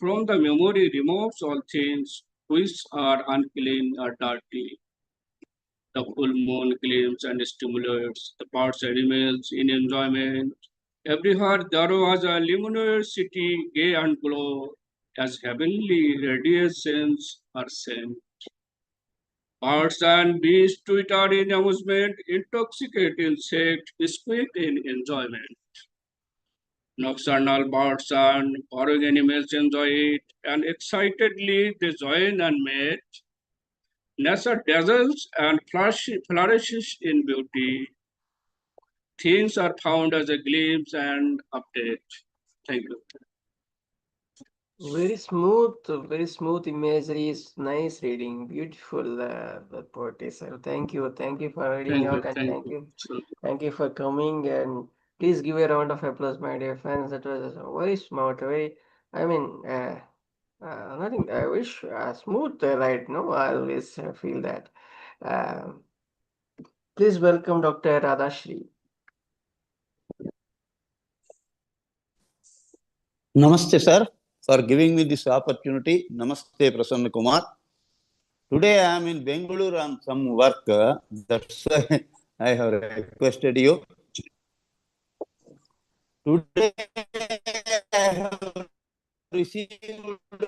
From the memory removes all things which are unclean or dirty. The full moon gleams and stimulates the parts animals in enjoyment. Every heart there was a luminous city, gay and glow, as heavenly radiations are sent. Birds and beasts twitter in amusement, intoxicate insect, squeak in enjoyment. Nocturnal birds and foraging animals enjoy it, and excitedly they join and mate. Nature dazzles and flourishes in beauty. Things are found as a glimpse and update. Thank you. Very smooth imagery. Is nice reading, beautiful the poetry. So thank you for reading out, and thank you for coming. And please give a round of applause, my dear fans. That was very smart, very. I mean, nothing. I wish smooth ride. No, I always feel that. Um please welcome Dr. Radhashri. Namaste, sir, for giving me this opportunity. Namaste, Prasanna Kumar. Today I am in Bengaluru on some work. That's why I have requested you. Today I have received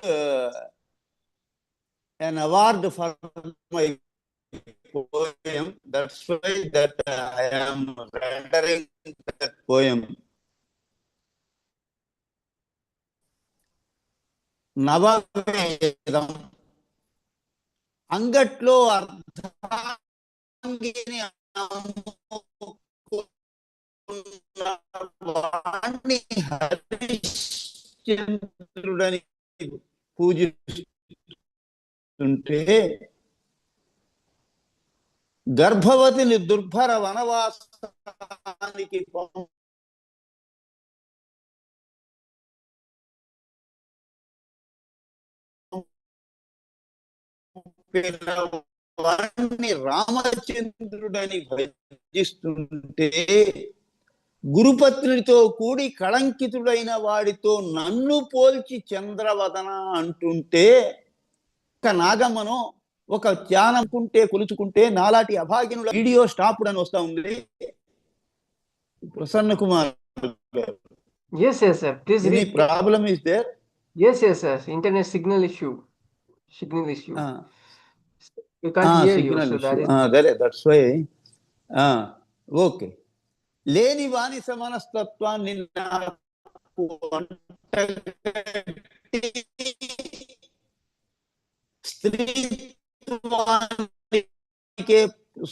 an award for my poem. That's why that I am rendering that poem. నవవేదం అంగట్లో అర్ధాంగిని వాణ్ణి హరిశ్చంద్రుడని పూజిస్తుంటే గర్భవతిని దుర్భర వనవాసానికి చెప్పిన వాడిని రామచంద్రుడని భజిస్తుంటే, గురుపత్నితో కూడి కళంకితుడైన వాడితో నన్ను పోల్చి చంద్రవదన అంటుంటే, ఒక నాగమ్మను ఒక ధ్యానంకుంటే కొలుచుకుంటే నాలాంటి అభాగ్యుల వీడియో స్టాప్డ్ అని వస్తా ఉంది. Prasanna Kumar, Yes, yes, sir. Please any read. problem is there? Yes, yes, sir. Internet signal issue. Signal issue. We can't hear you. Signal So issue. that is. That's why. Okay. లేని వానిస మనస్తత్వాన్ని నాకు స్త్రీత్వానికే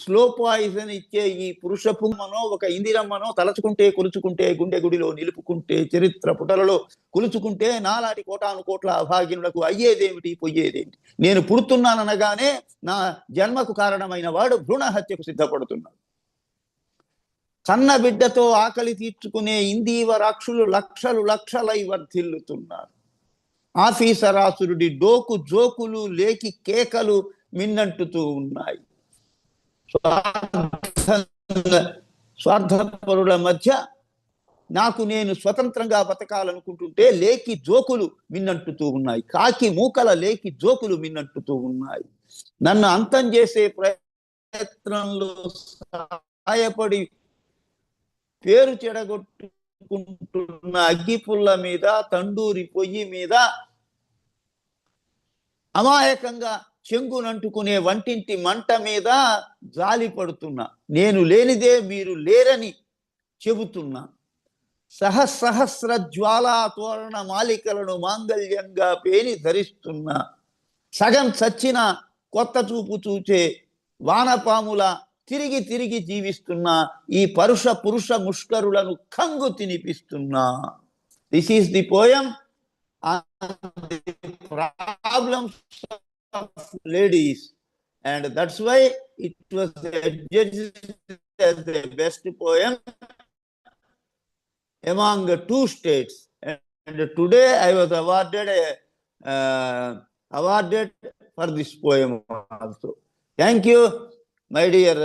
slow poison ఇచ్చే ఈ పురుష పుమ్మనో ఒక ఇందిరమ్మనో తలచుకుంటే కొలుచుకుంటే గుండె గుడిలో నిలుపుకుంటే చరిత్ర పుటలలో కొలుచుకుంటే నాలాంటి కోటాను కోట్ల అభాగ్యులకు అయ్యేదేమిటి పొయ్యేదేమిటి? నేను పుడుతున్నాననగానే నా జన్మకు కారణమైన వాడు భ్రూణ హత్యకు సిద్ధపడుతున్నాడు. కన్న బిడ్డతో ఆకలి తీర్చుకునే ఇందీవరాక్షులు లక్షలు లక్షలై వర్ధిల్లుతున్నారు. ఆఫీసరాసురుడి డోకు జోకులు లేకి కేకలు మిన్నంటుతూ ఉన్నాయి. స్వార్థపరుల మధ్య నాకు నేను స్వతంత్రంగా బతకాలనుకుంటుంటే లేకి జోకులు మిన్నంటుతూ ఉన్నాయి. కాకి మూకల లేకి జోకులు మిన్నంటుతూ ఉన్నాయి. నన్ను అంతం చేసే ప్రయత్నంలో సహాయపడి పేరు చెడగొట్టుకుంటున్న అగ్గిపుల్ల మీద, తండూరి పొయ్యి మీద అమాయకంగా చెంగునంటుకునే వంటింటి మంట మీద జాలి పడుతున్నా. నేను లేనిదే మీరు లేరని చెబుతున్నా. సహస్ర జ్వాలా తోరణ మాలికలను మాంగళ్యంగా పేని ధరిస్తున్నా. సగం చచ్చిన కొత్త చూపు చూచే వానపాముల తిరిగి తిరిగి జీవిస్తున్నా. ఈ పరుష పురుష ముష్కరులను కంగు తినిపిస్తున్నా. This is the poem on the problems of ladies, and that's why it was judged as the best poem among 2 states, and today I was awarded for this poem also. Thank you, my dear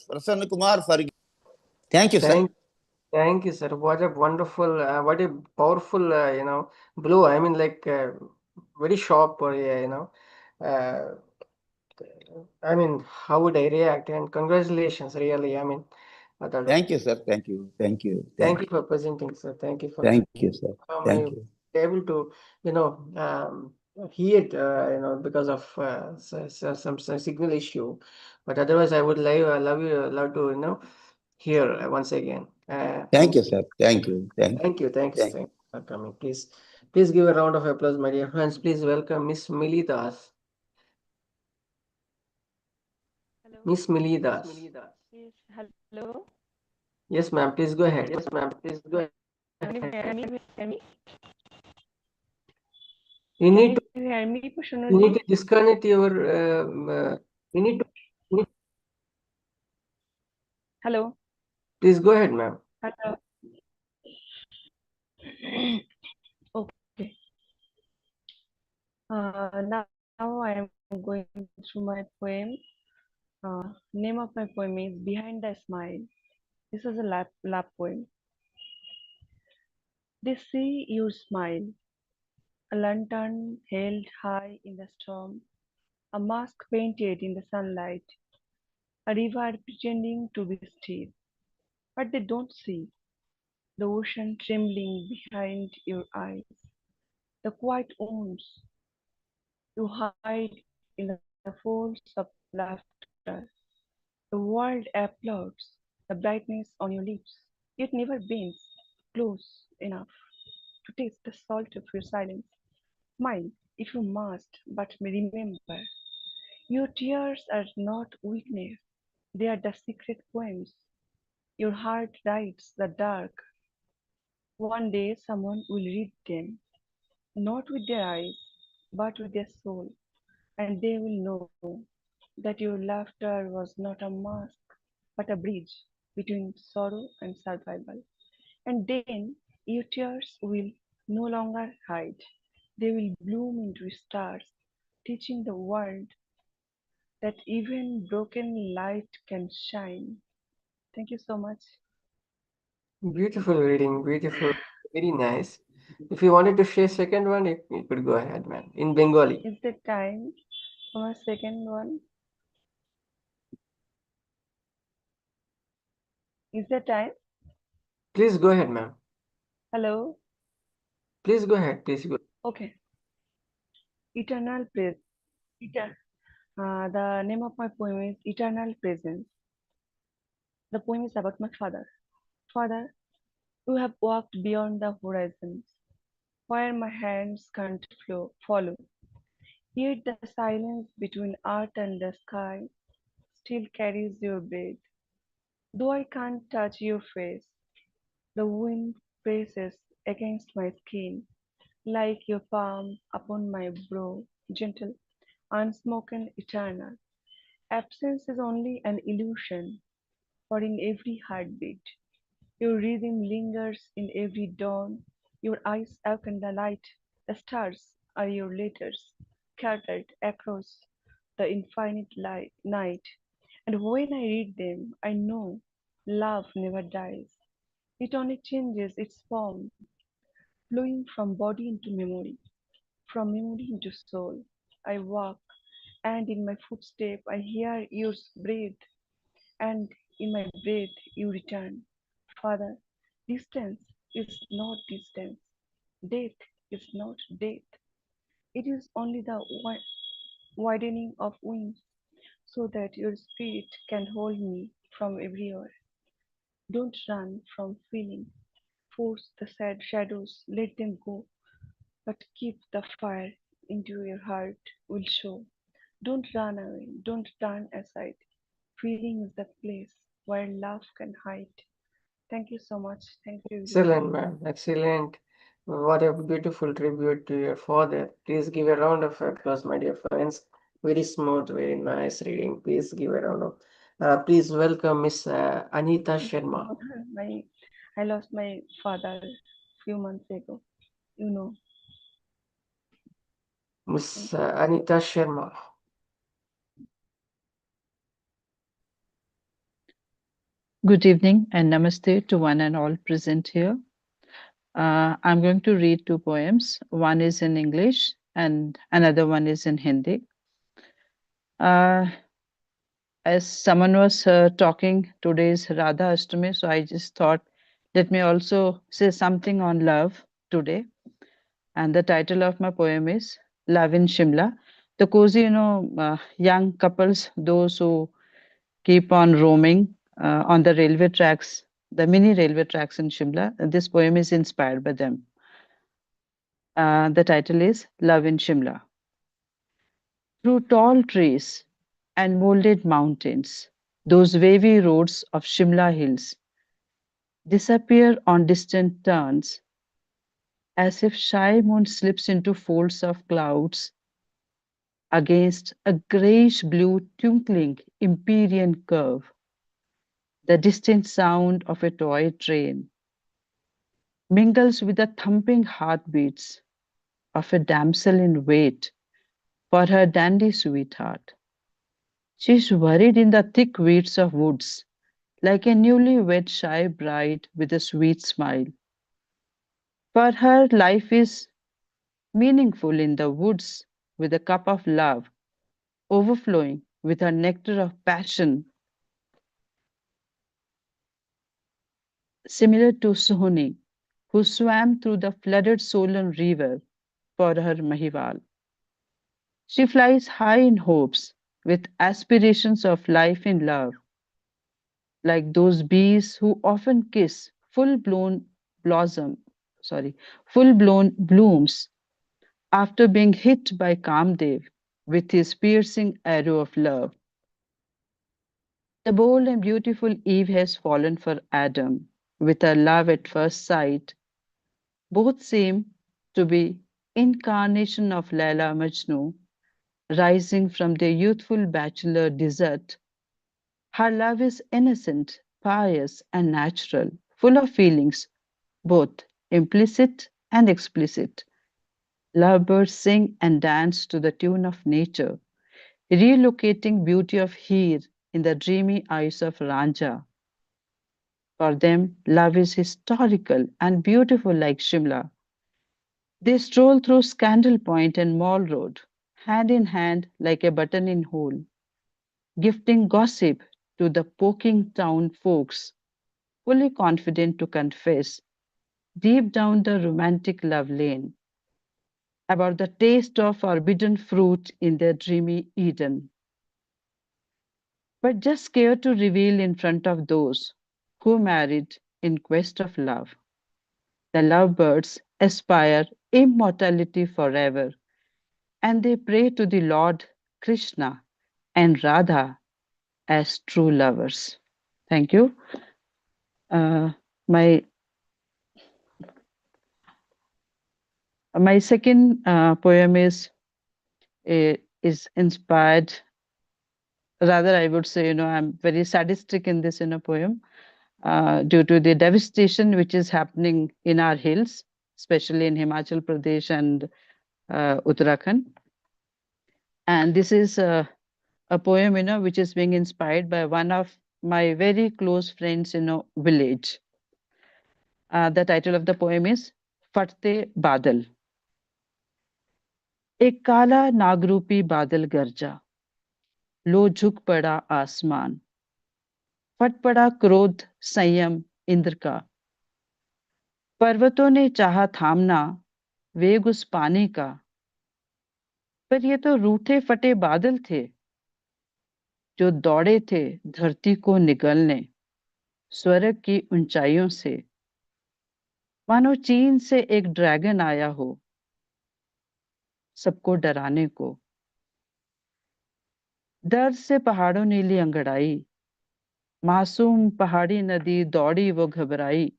Prasanna Kumar, for thank you, sir. Thank you, sir. What a wonderful, what a powerful, blow. I mean, like, very sharp, I mean, how would I react? And congratulations, really. I mean, thank you, sir. Thank you. Thank you for presenting, sir. Thank you for. Thank you, sir. Thank you. Able to, hear it, because of some signal issue, but otherwise, I would love to, hear once again. Thank you, sir. Thank you. Thank you for coming. Please give a round of applause, my dear friends. Please welcome Miss Milidas. Hello. Miss Milidas. Yes, hello. Yes, ma'am. Please go ahead. Can you hear me? You need to hear me, you need to disconnect your. You need to. Hello. Please go ahead, ma'am. Hello. Okay. Now I am going through my poem. Name of my poem is Behind the Smile. This is a lap poem. They see you smile. A lantern held high in the storm. A mask painted in the sunlight. A river pretending to be still. But they don't see the ocean trembling behind your eyes. The quiet wounds you hide in the folds of laughter. The world applauds the brightness on your lips, yet never bends close enough to taste the salt of your silence. Smile if you must, but remember, your tears are not weakness, they are the secret poems. Your heart writes the dark. One day someone will read them, not with their eyes, but with their soul, and they will know that your laughter was not a mask, but a bridge between sorrow and survival. And then your tears will no longer hide. They will bloom into stars, teaching the world that even broken light can shine. Thank you so much. Beautiful reading, beautiful, very nice. If you wanted to share second one, you could go ahead, man. In Bengali. Is the time for my second one? Is the time? Please go ahead, ma'am. Hello? Please go ahead. Please go. Okay. Eternal Praise. The name of my poem is Eternal Presence. The poem is about my father. Father, you have walked beyond the horizons, where my hands can't follow. Yet the silence between earth and the sky still carries your breath. Though I can't touch your face, the wind presses against my skin, like your palm upon my brow, gentle, unspoken, eternal. Absence is only an illusion, for in every heartbeat, your rhythm lingers in every dawn. Your eyes open the light. The stars are your letters, scattered across the infinite night. And when I read them, I know love never dies. It only changes its form, flowing from body into memory, from memory into soul. I walk, and in my footstep I hear yours breathe, and in my breath you return. Father, distance is not distance. Death is not death. It is only the widening of wings so that your spirit can hold me from everywhere. Don't run from feeling. Force the sad shadows, let them go, but keep the fire into your heart will show. Don't run away, don't turn aside. Feeling is the place where love can hide. Thank you so much. Thank you, everyone. Excellent, ma'am. Excellent. What a beautiful tribute to your father. Please give a round of applause, my dear friends. Very smooth, very nice reading. Please give a round of. Please welcome Miss Anita Sharma. My, I lost my father few months ago. You know. Miss Anita Sharma. Good evening and namaste to one and all present here. I'm going to read two poems. One is in English and another one is in Hindi. As someone was talking, today is Radha Ashtami, so I just thought, let me also say something on love today. And the title of my poem is Love in Shimla. The cozy, young couples, those who keep on roaming on the railway tracks, the mini railway tracks in Shimla. This poem is inspired by them. The title is Love in Shimla. Through tall trees and molded mountains, those wavy roads of Shimla hills disappear on distant turns, as if shy moon slips into folds of clouds against a grayish blue twinkling empyrean curve. The distant sound of a toy train mingles with the thumping heartbeats of a damsel in wait for her dandy sweetheart. She is worried in the thick weeds of woods, like a newly wed shy bride with a sweet smile. For her, life is meaningful in the woods with a cup of love, overflowing with a nectar of passion, similar to Sohni, who swam through the flooded Solan river for her Mahiwal. She flies high in hopes, with aspirations of life in love, like those bees who often kiss blossom, full blown blooms after being hit by Kamdev with his piercing arrow of love. The bold and beautiful Eve has fallen for Adam with her love at first sight. Both seem to be incarnation of Laila Majnu, rising from their youthful bachelor desert. Her love is innocent, pious, and natural, full of feelings, both implicit and explicit. Lovebirds sing and dance to the tune of nature. relocating beauty of Heer in the dreamy eyes of Ranja. For them, love is historical and beautiful like Shimla. They stroll through Scandal Point and Mall Road, hand in hand like a button in hole, gifting gossip to the poking town folks, fully confident to confess, deep down the romantic love lane, about the taste of forbidden fruit in their dreamy Eden. But just scared to reveal in front of those who married in quest of love. The lovebirds aspire immortality forever, and they pray to the Lord Krishna and Radha as true lovers. Thank you. My second poem is inspired. Rather, I would say, I'm very sadistic in this poem due to the devastation which is happening in our hills, especially in Himachal Pradesh and Uttarakhand. And this is a poem, which is being inspired by one of my very close friends in a village. The title of the poem is Fatte Badal. एक काला नागरूपी बादल गरजा, लो झुक पड़ा आसमान, फट पड़ा क्रोध संयम इंद्र का, पर्वतों ने चाहा थामना वेग उस पानी का, पर ये तो रूठे फटे बादल थे जो दौड़े थे धरती को निगलने स्वर्ग की ऊंचाइयों से, मानो चीन से एक ड्रैगन आया हो सबको डराने को। दर्द से पहाड़ों ने ली अंगड़ाई, मासूम पहाड़ी नदी दौड़ी वो घबराई,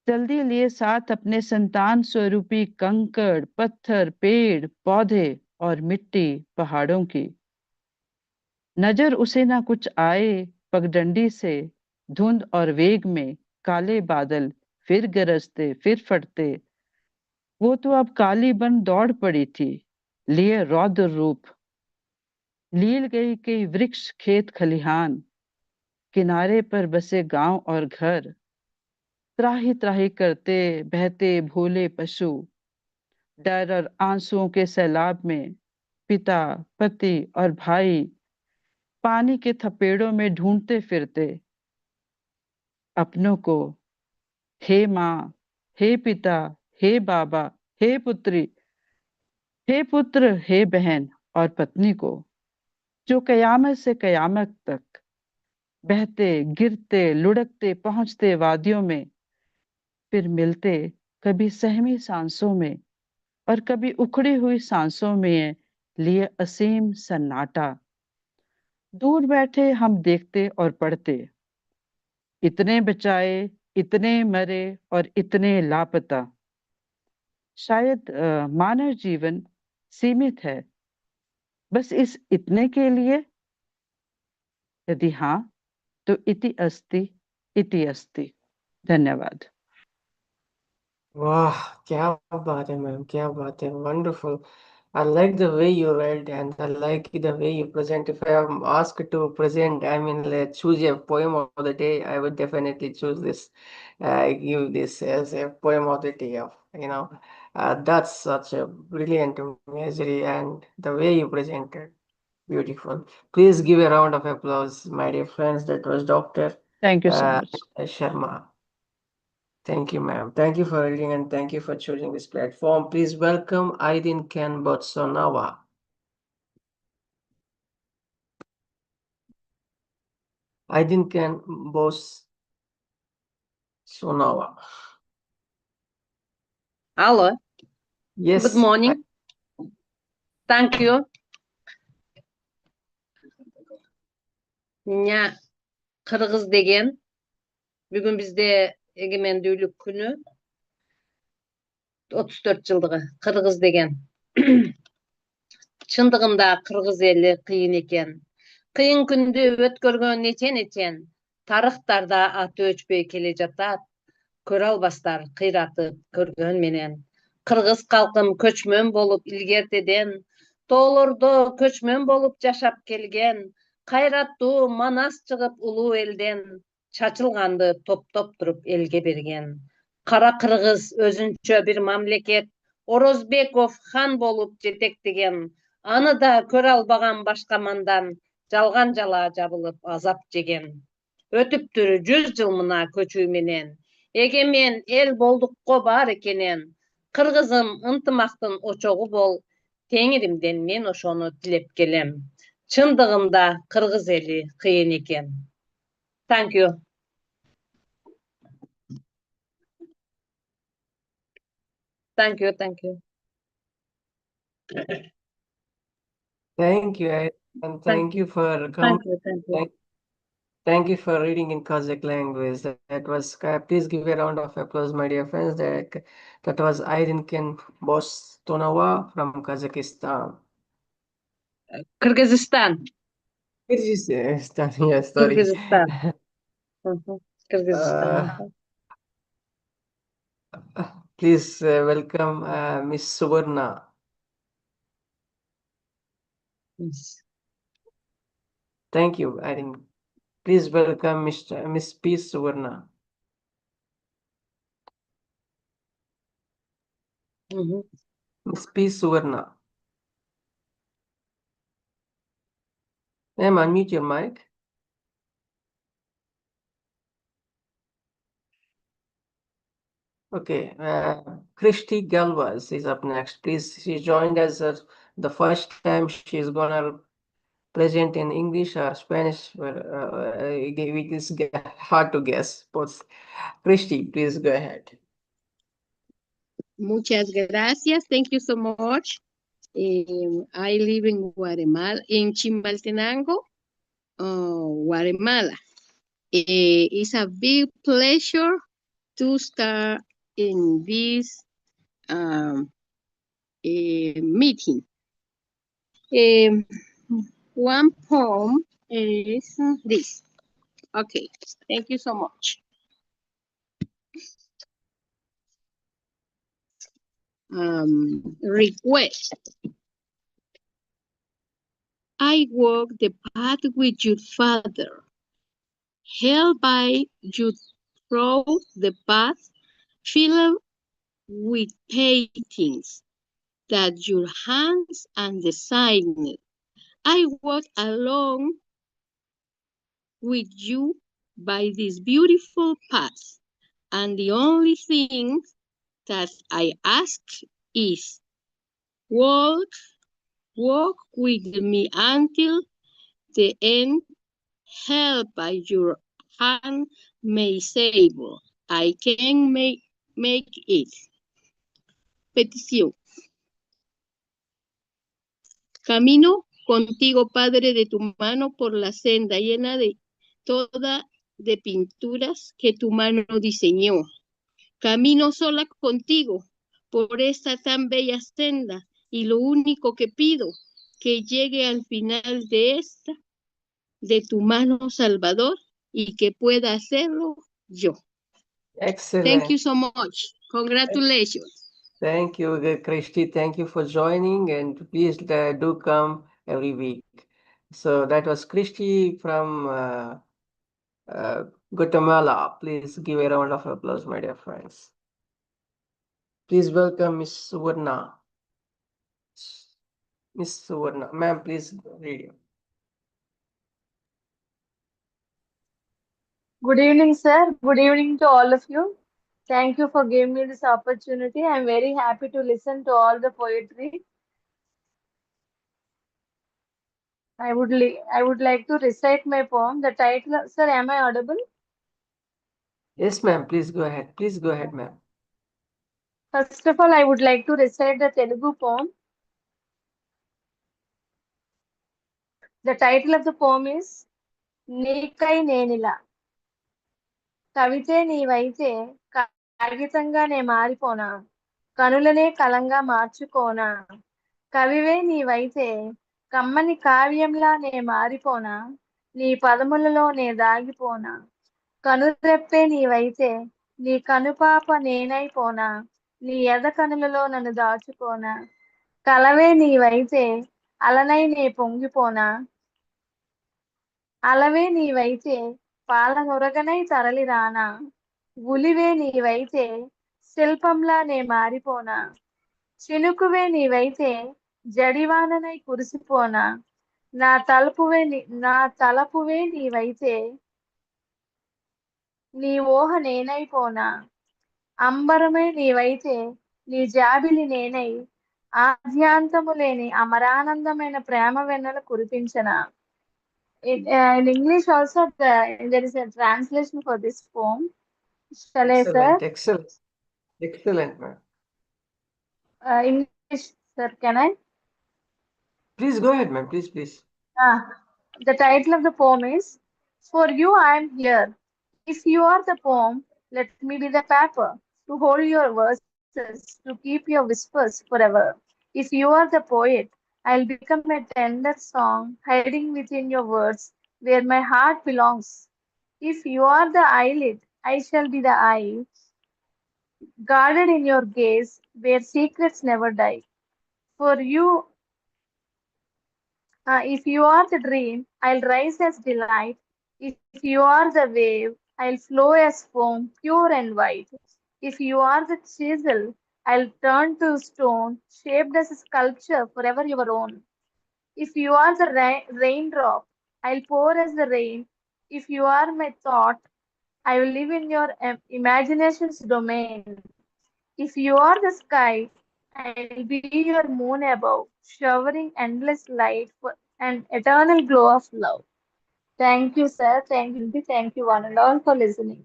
जल्दी लिए साथ अपने संतान स्वरूपी कंकड़ पत्थर पेड़ पौधे और मिट्टी पहाड़ों की। नजर उसे ना कुछ आए पगडंडी से, धुंध और वेग में काले बादल फिर गरजते फिर फटते, वो तो अब काली बन दौड़ पड़ी थी लिए रौद्र रूप। लील गई कई वृक्ष खेत खलिहान, किनारे पर बसे गांव और घर, त्राही त्राही करते बहते भोले पशु, डर और आंसुओं के सैलाब में पिता पति और भाई पानी के थपेड़ों में ढूंढते फिरते अपनों को। हे माँ, हे पिता, हे बाबा, हे पुत्री, हे पुत्र, हे बहन और पत्नी को, जो कयामत से कयामत तक बहते गिरते लुढ़कते पहुंचते वादियों में, फिर मिलते कभी सहमी सांसों में और कभी उखड़ी हुई सांसों में लिए असीम सन्नाटा। दूर बैठे हम देखते और पढ़ते, इतने बचाए इतने मरे और इतने लापता। शायद मानव जीवन सीमित है बस इस इतने के लिए, यदि हाँ तो इति अस्ति। धन्यवाद। Wow, क्या बात है मैम, क्या बात है, wonderful. I like the way you read and I like the way you present. If I am asked to present, I mean, let's choose a poem of the day, I would definitely choose this. Give this as a poem of the day. That's such a brilliant imagery and the way you presented, beautiful. Please give a round of applause, my dear friends. That was Dr. Thank you so much. Sharma. Thank you, ma'am. Thank you for reading and thank you for choosing this platform. Please welcome Aydin Ken Botsonawa. Aydin Ken Botsonawa. Hello. Yes. Good morning. Thank you. Ya Kırgız degen bugün bizde egemendүүлүк күнү 34 жылдыгы Kırgız degen. Чындыгында Kırgız эли кыйын экен. Кыйын күндү өткөргөн нечен тарыхтарда аты өчпөй келе жатат. Көрө албастар кыйратып көргөн менен. Кыргыз калкым көчмөн болуп илгертеден тоолордо көчмөн болуп жашап келген, кайраттуу манас чыгып улуу элден, чачылганды топтоп туруп элге берген. Кара кыргыз өзүнчө бир мамлекет, Орозбеков хан болуп жетектеген, аны да көрө албаган башкамандан жалган жала жабылып азап жеген. Өтүптүр 100 жыл мына көчүү менен, эгемен эл болдукко бар экенен, кыргызым ынтымактын очогу бол, Теңиримден мен ошону тилеп келем. Чындыгында кыргыз эли кыйын экен. Thank you. Thank you, thank you. Thank you, and thank you for Thank you, thank you. Thank you for reading in Kazakh language. That was, please give a round of applause, my dear friends. That was Ayrinken Bostonova from Kazakhstan. Kyrgyzstan. Kyrgyzstan, yes, sorry. Kyrgyzstan. Kyrgyzstan. Please welcome Miss Suvarna. Yes. Thank you, Ayrin. Please welcome Miss P. Suvarna. Miss P. Suvarna. Ma'am, unmute your mic. Okay, Christy Galvas is up next. Please, she joined us the first time. She's gonna present in English or Spanish. It's hard to guess. But Christy, please go ahead. Muchas gracias. Thank you so much. I live in Guatemala, in Chimbaltenango, Guatemala. It's a big pleasure to start in this meeting. One poem is this. Okay, thank you so much. Request. I walk the path with your father, held by you through the path, filled with paintings that your hands undesigned. I walk along with you by this beautiful path, and the only thing that I ask is, walk with me until the end, held by your hand may sable. I can make it. Petición. Camino contigo, Padre, de tu mano por la senda llena de toda de pinturas que tu mano diseñó. Camino sola contigo por esta tan bella senda y lo único que pido que llegue al final de esta, de tu mano, Salvador, y que pueda hacerlo yo. Excellent. Thank you so much. Congratulations. Thank you, Christy. Thank you for joining, and please do come every week. So that was Christy from Guatemala. Please give a round of applause, my dear friends. Please welcome Miss Suvarna. Miss Suvarna, ma'am, please read. Good evening, sir. Good evening to all of you. Thank you for giving me this opportunity. I'm very happy to listen to all the poetry. I would like to recite my poem. The title, sir, am I audible? Yes, ma'am. Please go ahead. Please go ahead, ma'am. First of all, I would like to recite the Telugu poem. The title of the poem is Neekai Nenila. కవితే నీవైతే కాగితంగా నే మారిపోనా, కనులనే కలంగా మార్చుకోనా. కవివే నీవైతే కమ్మని కావ్యంలా నే మారిపోనా, నీ పదములలో నే దాగిపోనా. కనురెప్పే నీవైతే నీ కనుపాప నేనైపోనా, నీ ఎద కనులలో నన్ను దాచుకోనా. కలవే నీవైతే అలనై నే పొంగిపోనా అలవే నీవైతే పాలనొరగనై తరలిరానా ఉలివే నీవైతే శిల్పంలా నే మారిపోనా చినుకువే నీవైతే జడివాననై కురిసిపోనా నా తలపువే నీవైతే నీ ఊహ నేనైపోనా అంబరమే నీవైతే నీ జాబిలి నేనై ఆద్యాంతము లేని అమరానందమైన ప్రేమ వెన్నెల కురిపించనా in English also there is a translation for this poem. Shall I, sir? Excellent, excellent, ma'am. English, sir, can I? Please go ahead, ma'am. Please. The title of the poem is For You I Am Here. If you are the poem, let me be the paper to hold your verses, to keep your whispers forever. If you are the poet, I'll become a tender song hiding within your words where my heart belongs. If you are the eyelid, I shall be the eye, guarded in your gaze where secrets never die. For you, if you are the dream, I'll rise as delight. If you are the wave, I'll flow as foam, pure and white. If you are the chisel, I'll turn to stone, shaped as a sculpture forever your own. If you are the raindrop, I'll pour as the rain. If you are my thought, I will live in your imagination's domain. If you are the sky, I'll be your moon above, showering endless light and eternal glow of love. Thank you, sir. Thank you, one and all, for listening.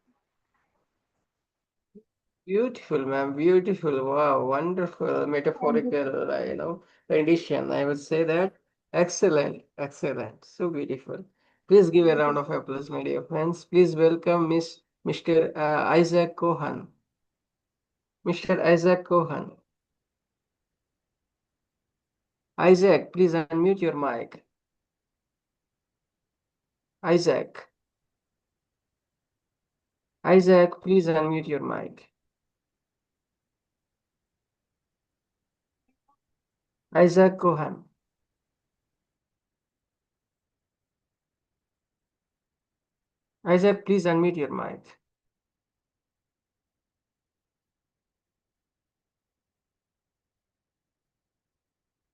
Beautiful, ma'am. Beautiful. Wow, wonderful metaphorical, rendition. I would say that. Excellent, excellent. So beautiful. Please give a round of applause, my dear friends. Please welcome Mr. Isaac Cohen. Mr. Isaac Cohen. Isaac, please unmute your mic. Isaac. Isaac, please unmute your mic. Isaac Cohen. Isaac, please unmute your mic.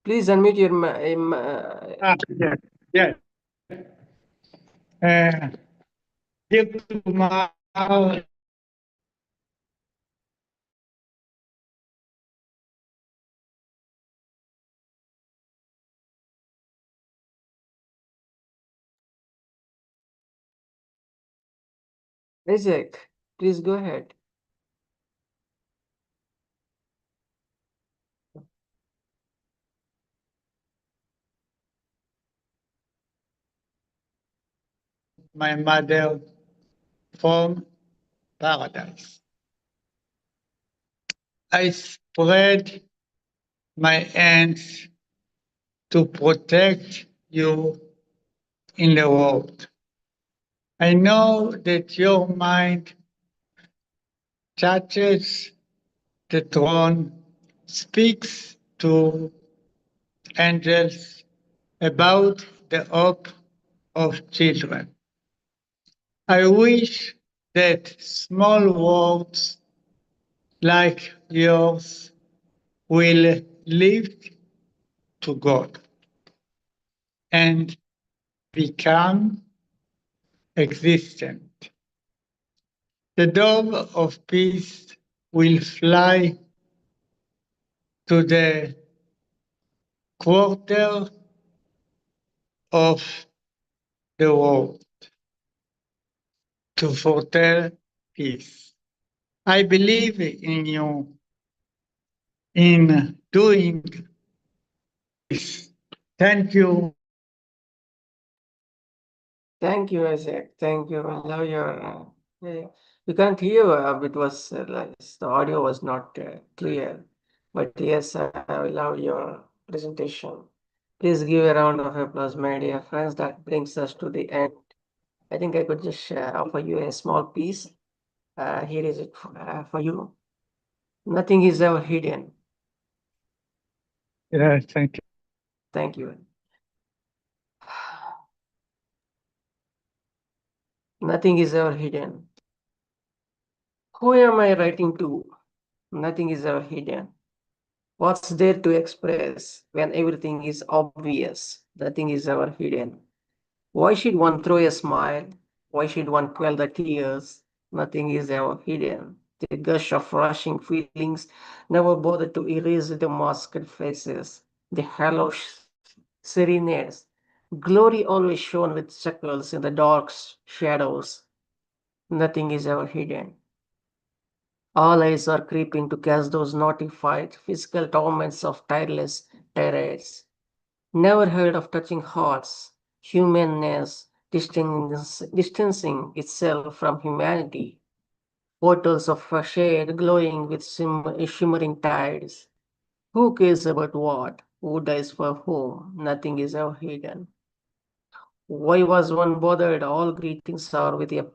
Please unmute your mic. Yeah. Dear Kumar, Isaac, please go ahead. my mother from paradise. I spread my hands to protect you in the world. I know that your mind touches the throne, speaks to angels about the hope of children. I wish that small words like yours will lift to God and become existent. The dove of peace will fly to the quarter of the world to foretell peace. I believe in you in doing this. Thank you. Thank you, Isaac. Thank you. I love your. You can't hear. It was the audio was not clear. But yes, I love your presentation. Please give a round of applause, my dear friends. That brings us to the end. I think I could just offer you a small piece. Here is it for you. Nothing is ever hidden. Yeah, thank you. Thank you. Nothing is ever hidden. Who am I writing to? Nothing is ever hidden. What's there to express when everything is obvious? Nothing is ever hidden. Why should one throw a smile? Why should one quell the tears? Nothing is ever hidden. The gush of rushing feelings never bothered to erase the masked faces, the hollow serenades. Glory always shone with chuckles in the dark shadows. Nothing is ever hidden. All eyes are creeping to catch those notified physical torments of tireless tirades. Never heard of touching hearts, humanness distancing itself from humanity. Portals of shade glowing with shimmering tides. Who cares about what? Who dies for whom? Nothing is ever hidden. Why was one bothered? All greetings are with a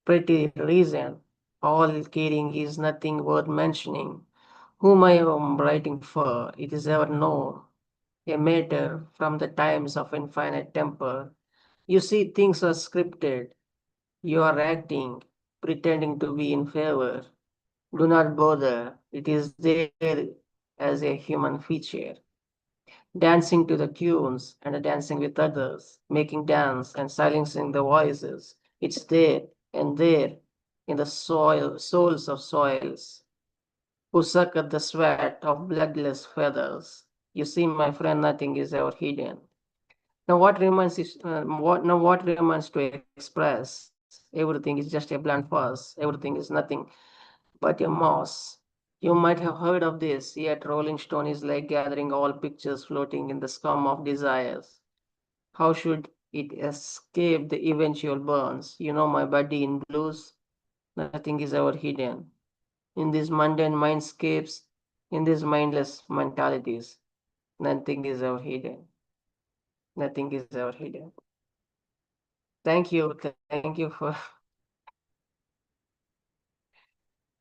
pretty reason. All caring is nothing worth mentioning. Whom I am writing for, it is ever known. A matter from the times of infinite temper. You see, things are scripted. You are acting, pretending to be in favor. Do not bother. It is there as a human feature. Dancing to the tunes and dancing with others, making dance and silencing the voices. It's there and there in the souls of soils, who suck at the sweat of bloodless feathers. You see, my friend, nothing is ever hidden. Now what remains to express? Everything is just a blunt farce. Everything is nothing but a moss. You might have heard of this, yet Rolling Stone is like gathering all pictures floating in the scum of desires. How should it escape the eventual burns? You know my body in blues. Nothing is ever hidden. In these mundane mindscapes, in these mindless mentalities, nothing is ever hidden. Nothing is ever hidden. Thank you. Thank you for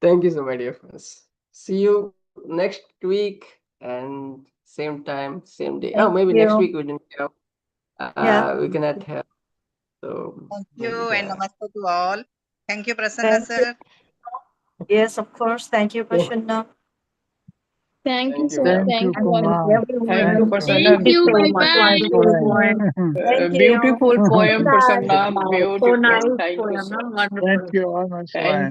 thank you so much, dear friends. See you next week and same time, same day. Oh, Thank maybe next you. week we didn't have Yeah. we cannot have so Thank maybe you and the namaste to all. Thank you, Prasanna Thank you. sir. Yes, of course. Thank you, Prasanna. Thank you, thank you, sir. madam. Thank you, Thank you all. And Kumar. thank Thank you, you. Prasanna. Thank you. So Bye much bye. wonderful Bye. poem. Thank you. Beautiful poem, That Prasanna. so Beautiful. nice Thank you poem, so no? much. Thank Wonderful. you all, my Thank friend.